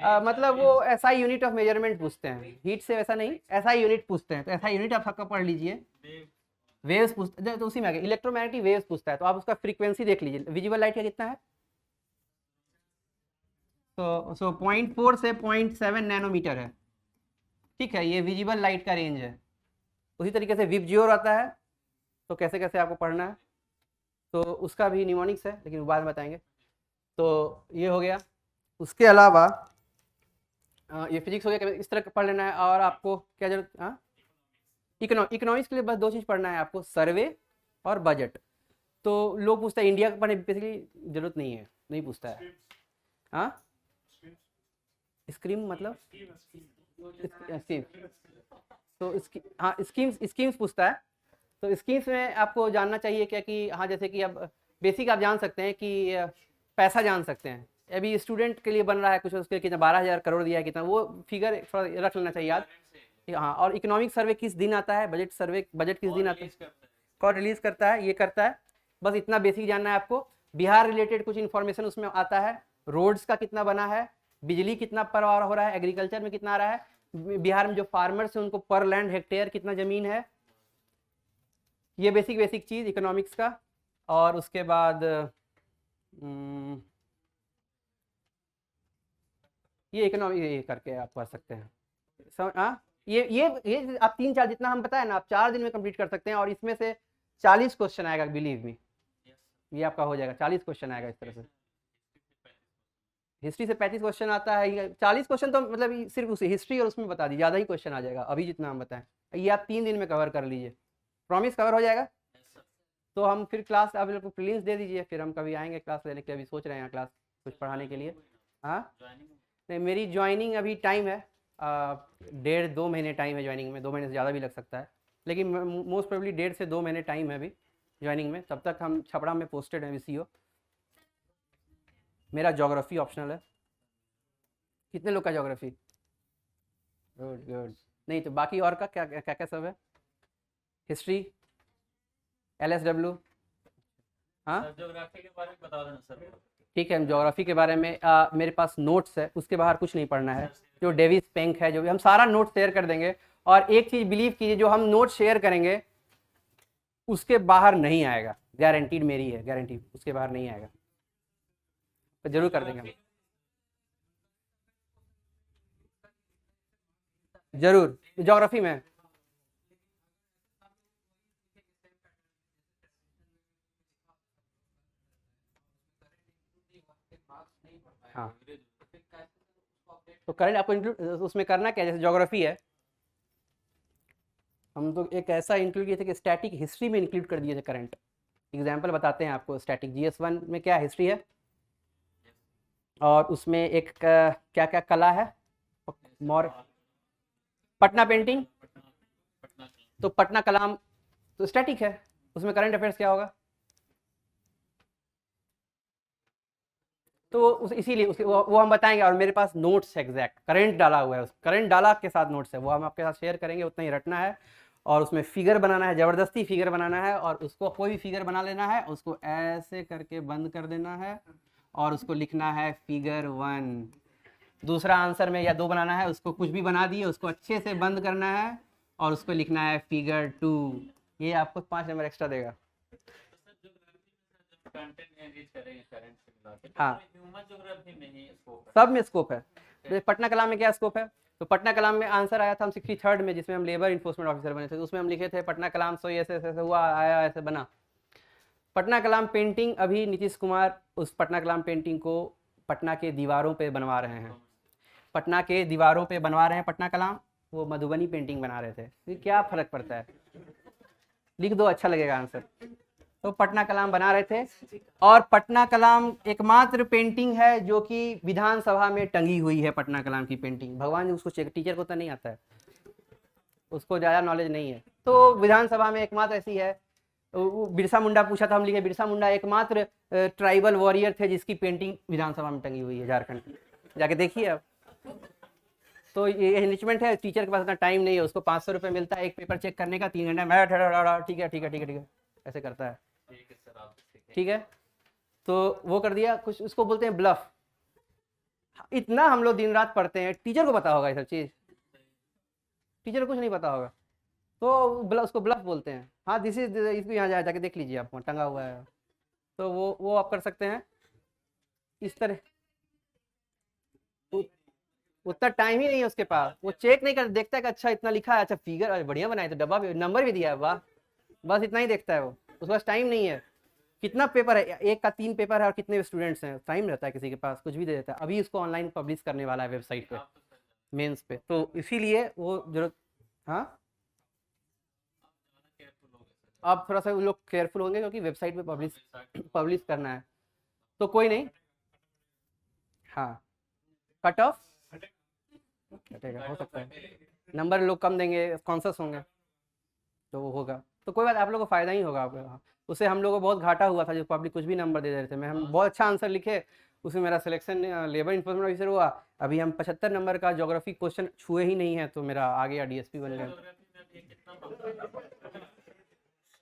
मतलब वो एसआई यूनिट ऑफ मेजरमेंट पूछते हैं, हीट से वैसा नहीं, एसआई यूनिट पूछते हैं, तो एसआई यूनिट आप सबका पढ़ लीजिए। वेव्स पूछते हैं, तो उसी में आ गया, इलेक्ट्रोमैग्नेटिक वेव्स पूछता है, तो आप उसका फ्रीक्वेंसी देख लीजिए। विजिबल लाइट का कितना है, तो 0.4 से 0.7 नैनोमीटर है, ठीक है, ये विजिबल लाइट का रेंज है। उसी तरीके से विबज्योर आता है, तो कैसे कैसे आपको पढ़ना है, तो उसका भी निमोनिक्स है, लेकिन बाद में बताएंगे। तो ये हो गया। उसके अलावा ये फिजिक्स हो गया, इस तरह पढ़ लेना है। और आपको क्या जरूरत, हाँ, इकोनॉमिक्स के लिए बस 2 चीज़ पढ़ना है आपको, सर्वे और बजट। तो लोग पूछते हैं इंडिया का पढ़ने, बेसिकली जरूरत नहीं है, नहीं पूछता है। हाँ, स्कीम मतलब स्कीम, तो हाँ स्कीम्स पूछता है। तो स्कीम्स में आपको जानना चाहिए क्या कि हाँ, जैसे कि अब बेसिक आप जान सकते हैं कि पैसा जान सकते हैं, अभी स्टूडेंट के लिए बन रहा है कुछ, उसके कितना 12,000 करोड़ दिया है कितना, वो फिगर थोड़ा रख लेना चाहिए याद। हाँ, और इकोनॉमिक सर्वे किस दिन आता है, बजट किस दिन आता है, कौन रिलीज करता है, ये करता है। बस इतना बेसिक जानना है आपको। बिहार रिलेटेड कुछ इन्फॉर्मेशन उसमें आता है, रोड्स का कितना बना है, बिजली कितना पर आवर हो रहा है, एग्रीकल्चर में कितना आ रहा है, बिहार में जो फार्मर्स हैं उनको पर लैंड हेक्टेयर कितना जमीन है, ये बेसिक चीज़ इकोनॉमिक्स का। और उसके बाद ये इकोनॉमिक ये करके आप पढ़ सकते हैं। हाँ, ये आप 3-4 जितना हम बताए ना, आप 4 दिन में कंप्लीट कर सकते हैं। और इसमें से 40 क्वेश्चन आएगा, बिलीव मी, ये आपका हो जाएगा। 40 क्वेश्चन आएगा इस तरह से। हिस्ट्री से 35 क्वेश्चन आता है, 40 क्वेश्चन तो मतलब सिर्फ उसे हिस्ट्री और उसमें बता दी, ज़्यादा ही क्वेश्चन आ जाएगा अभी जितना हम बताएं। ये आप 3 दिन में कवर कर लीजिए, प्रॉमिस कवर हो जाएगा। तो हम फिर क्लास, आप लोग को प्रीलिम्स दे दीजिए, फिर हम कभी आएंगे क्लास लेने के, अभी सोच रहे हैं क्लास कुछ पढ़ाने के लिए। हाँ, नहीं, मेरी ज्वाइनिंग अभी टाइम है 1.5-2 महीने टाइम है ज्वाइनिंग में, 2 महीने से ज़्यादा भी लग सकता है, लेकिन मोस्ट प्रोबेबली 1.5 से 2 महीने टाइम है अभी ज्वाइनिंग में। तब तक हम छपरा में पोस्टेड हैं VCO। मेरा ज्योग्राफी ऑप्शनल है। कितने लोग का ज्योग्राफी? Good good. नहीं तो बाकी और का क्या क्या क्या सब है? History, LSW। हाँ, ज्योग्राफी के बारे में बता देना सर। ठीक है, हम ज्योग्राफी के बारे में मेरे पास नोट्स है, उसके बाहर कुछ नहीं पढ़ना है। जो डेविस पेंक है, जो भी, हम सारा नोट शेयर कर देंगे। और एक चीज़ बिलीव कीजिए, जो हम नोट शेयर करेंगे उसके बाहर नहीं आएगा, गारंटीड मेरी है, गारंटी, उसके बाहर नहीं आएगा, तो जरूर कर देंगे हम, जरूर ज्योग्राफी में। हाँ, तो करंट आपको इंक्लूड उसमें करना क्या है, जैसे ज्योग्राफी है, हम तो एक ऐसा इंक्लूड किए थे कि स्टैटिक हिस्ट्री में इंक्लूड कर दिए थे करंट। एग्जाम्पल बताते हैं आपको, स्टैटिक GS1 में क्या हिस्ट्री है, और उसमें एक क्या क्या कला है, पटना पेंटिंग, तो पटना कलाम तो स्टैटिक है, उसमें करंट अफेयर्स क्या होगा। तो इसीलिए वो हम बताएंगे। और मेरे पास नोट्स है, एग्जैक्ट करंट डाला हुआ है, उस करंट डाला के साथ नोट्स है, वो हम आपके साथ शेयर करेंगे, उतना ही रटना है। और उसमें फिगर बनाना है, ज़बरदस्ती फिगर बनाना है, और उसको कोई भी फिगर बना लेना है, उसको ऐसे करके बंद कर देना है, और उसको लिखना है फिगर 1। दूसरा आंसर में या 2 बनाना है, उसको कुछ भी बना दिए, उसको अच्छे से बंद करना है, और उसको लिखना है फिगर 2। ये आपको 5 नंबर एक्स्ट्रा देगा। हाँ, सब में स्कोप है। पटना कलाम में क्या स्कोप है, तो पटना कलाम में आंसर आया था हम 63rd में, जिसमें हम लेबर इन्फोर्समेंट ऑफिसर बने थे, तो उसमें हम लिखे थे पटना कलाम सो ऐसे ऐसे हुआ, आया ऐसे बना। पटना कलाम पेंटिंग अभी नीतीश कुमार उस पटना कलाम पेंटिंग को पटना के दीवारों पे बनवा रहे हैं, पटना के दीवारों पे बनवा रहे हैं पटना कलाम। वो मधुबनी पेंटिंग बना रहे थे, तो क्या फ़र्क पड़ता है, लिख दो, अच्छा लगेगा आंसर। तो पटना कलाम बना रहे थे। और पटना कलाम एकमात्र पेंटिंग है जो कि विधानसभा में टंगी हुई है, पटना कलाम की पेंटिंग। भगवान जी उसको टीचर को तो नहीं आता है, उसको ज़्यादा नॉलेज नहीं है, तो विधानसभा में एकमात्र ऐसी है। बिरसा मुंडा पूछा था, हम लिखे बिरसा मुंडा एकमात्र ट्राइबल वॉरियर थे जिसकी पेंटिंग विधानसभा में टंगी हुई है, झारखंड, जाके देखिए आप। तो ये एनरिचमेंट है, टीचर के पास इतना टाइम नहीं है, उसको 500 रुपये मिलता है एक पेपर चेक करने का, 3 घंटे में ठीक है ठीक है ठीक है ठीक है ऐसे करता है। ठीक है, तो वो कर दिया कुछ, उसको बोलते हैं ब्लफ। इतना हम लोग दिन रात पढ़ते हैं, टीचर को पता होगा ये सब चीज़, टीचर को कुछ नहीं पता होगा, तो उसको ब्लफ बोलते हैं। हाँ, दिस इज, इसको यहाँ जाके देख लीजिए, आप टंगा हुआ है, तो वो आप कर सकते हैं इस तरह। उतना टाइम ही नहीं है उसके पास, वो चेक नहीं कर, देखता है कि अच्छा इतना लिखा है, अच्छा फिगर बढ़िया बनाए, तो डब्बा भी, नंबर भी दिया है, वाह। बस इतना ही देखता है वो, उसके पास टाइम नहीं है। कितना पेपर है, एक का 3 पेपर है और कितने स्टूडेंट्स हैं, टाइम रहता है किसी के पास, कुछ भी दे देता है। अभी इसको ऑनलाइन पब्लिश करने वाला है वेबसाइट पे, आप तो सर मेंस पे, तो इसीलिए वो जरूरत। हाँ, केयरफुल हो गए सर, अब थोड़ा सा वो लोग केयरफुल होंगे क्योंकि वेबसाइट पे वेबसाइट पब्लिश करना है, तो कोई नहीं। हाँ, कट ऑफ कटेगा, हो सकता है नंबर लोग कम देंगे, कॉन्सस होंगे, तो वो होगा, तो कोई बात, आप लोगों को फ़ायदा ही होगा आपको। हाँ, उससे हम लोगों को बहुत घाटा हुआ था, जो पब्लिक कुछ भी नंबर दे रहे थे। मैं हम बहुत अच्छा आंसर लिखे, उसमें मेरा सिलेक्शन लेबर इन्फोर्समेंट ऑफिसर हुआ। अभी हम 75 नंबर का ज्योग्राफी क्वेश्चन छुए ही नहीं है, तो मेरा आ गया, DSP बन गया। ज्योग्राफी में भी कितना पास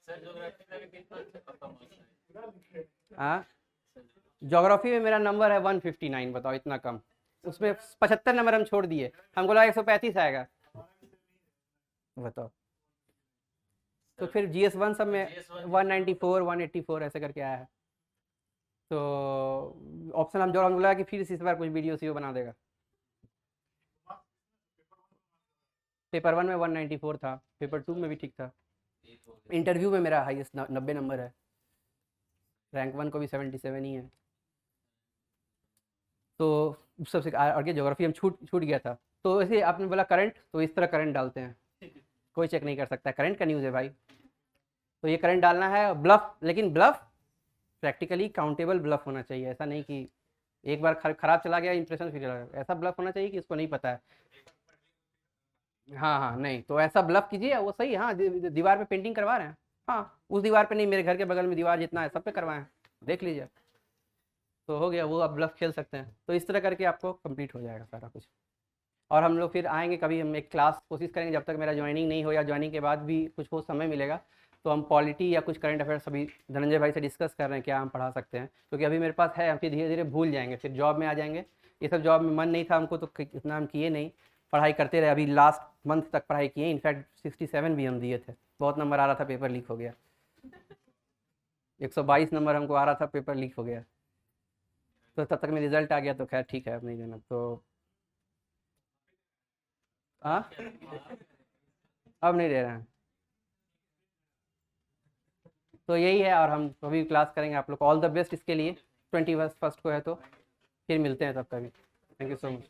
सर, ज्योग्राफी में भी कितना अच्छा परफॉर्मेंस है हाँ, ज्योग्राफी में मेरा नंबर है 159, बताओ इतना कम, उसमें 75 नंबर हम छोड़ दिए, हमको लगा 135 आएगा, बताओ। तो फिर GS1 सब में GS1 194 184 ऐसे करके आया है। तो ऑप्शन हम जो हम बोला कि फिर इस बार कुछ वीडियो सीओ बना देगा। पेपर 1 में 194 था, पेपर 2 में भी ठीक था, एक हो गया। इंटरव्यू में मेरा हाईएस्ट 90 नंबर है, रैंक 1 को भी 77 ही है। तो सबसे आगे ज्योग्राफी हम छूट गया था। तो ऐसे आपने बोला करंट, तो इस तरह करंट डालते हैं, कोई चेक नहीं कर सकता, करंट का न्यूज़ है भाई। तो ये करंट डालना है, ब्लफ, लेकिन ब्लफ प्रैक्टिकली काउंटेबल ब्लफ होना चाहिए, ऐसा नहीं कि एक बार खराब चला गया इंप्रेशन फिर चला गया, ऐसा ब्लफ होना चाहिए कि उसको नहीं पता है। हाँ हाँ, नहीं तो ऐसा ब्लफ कीजिए, वो सही है। हाँ, दीवार पे पेंटिंग करवा रहे हैं, हाँ उस दीवार पे नहीं, मेरे घर के बगल में दीवार जितना है सब पे करवाएं, देख लीजिए, तो हो गया, वो आप ब्लफ खेल सकते हैं। तो इस तरह करके आपको कंप्लीट हो जाएगा सारा कुछ। और हम लोग फिर आएंगे कभी, हम एक क्लास कोशिश करेंगे, जब तक मेरा ज्वाइनिंग नहीं हो या ज्वाइनिंग के बाद भी कुछ हो समय मिलेगा, तो हम पॉलिटी या कुछ करंट अफेयर्स अभी धनंजय भाई से डिस्कस कर रहे हैं क्या हम पढ़ा सकते हैं, क्योंकि अभी मेरे पास है, हम फिर धीरे धीरे भूल जाएंगे, फिर जॉब में आ जाएंगे। ये सब जॉब में मन नहीं था हमको, तो इतना हम किए नहीं, पढ़ाई करते रहे। अभी लास्ट मंथ तक पढ़ाई किए, इनफैक्ट 67 भी हम दिए थे, बहुत नंबर आ रहा था, पेपर लीक हो गया, 122 नंबर हमको आ रहा था, पेपर लीक हो गया। तो तब तक में रिजल्ट आ गया, तो खैर ठीक है, अब नहीं देना। तो हाँ, अब नहीं दे रहे हैं, तो यही है। और हम अभी क्लास करेंगे, आप लोग ऑल द बेस्ट इसके लिए, 21 को है, तो फिर मिलते हैं तब कभी। Thank you so much.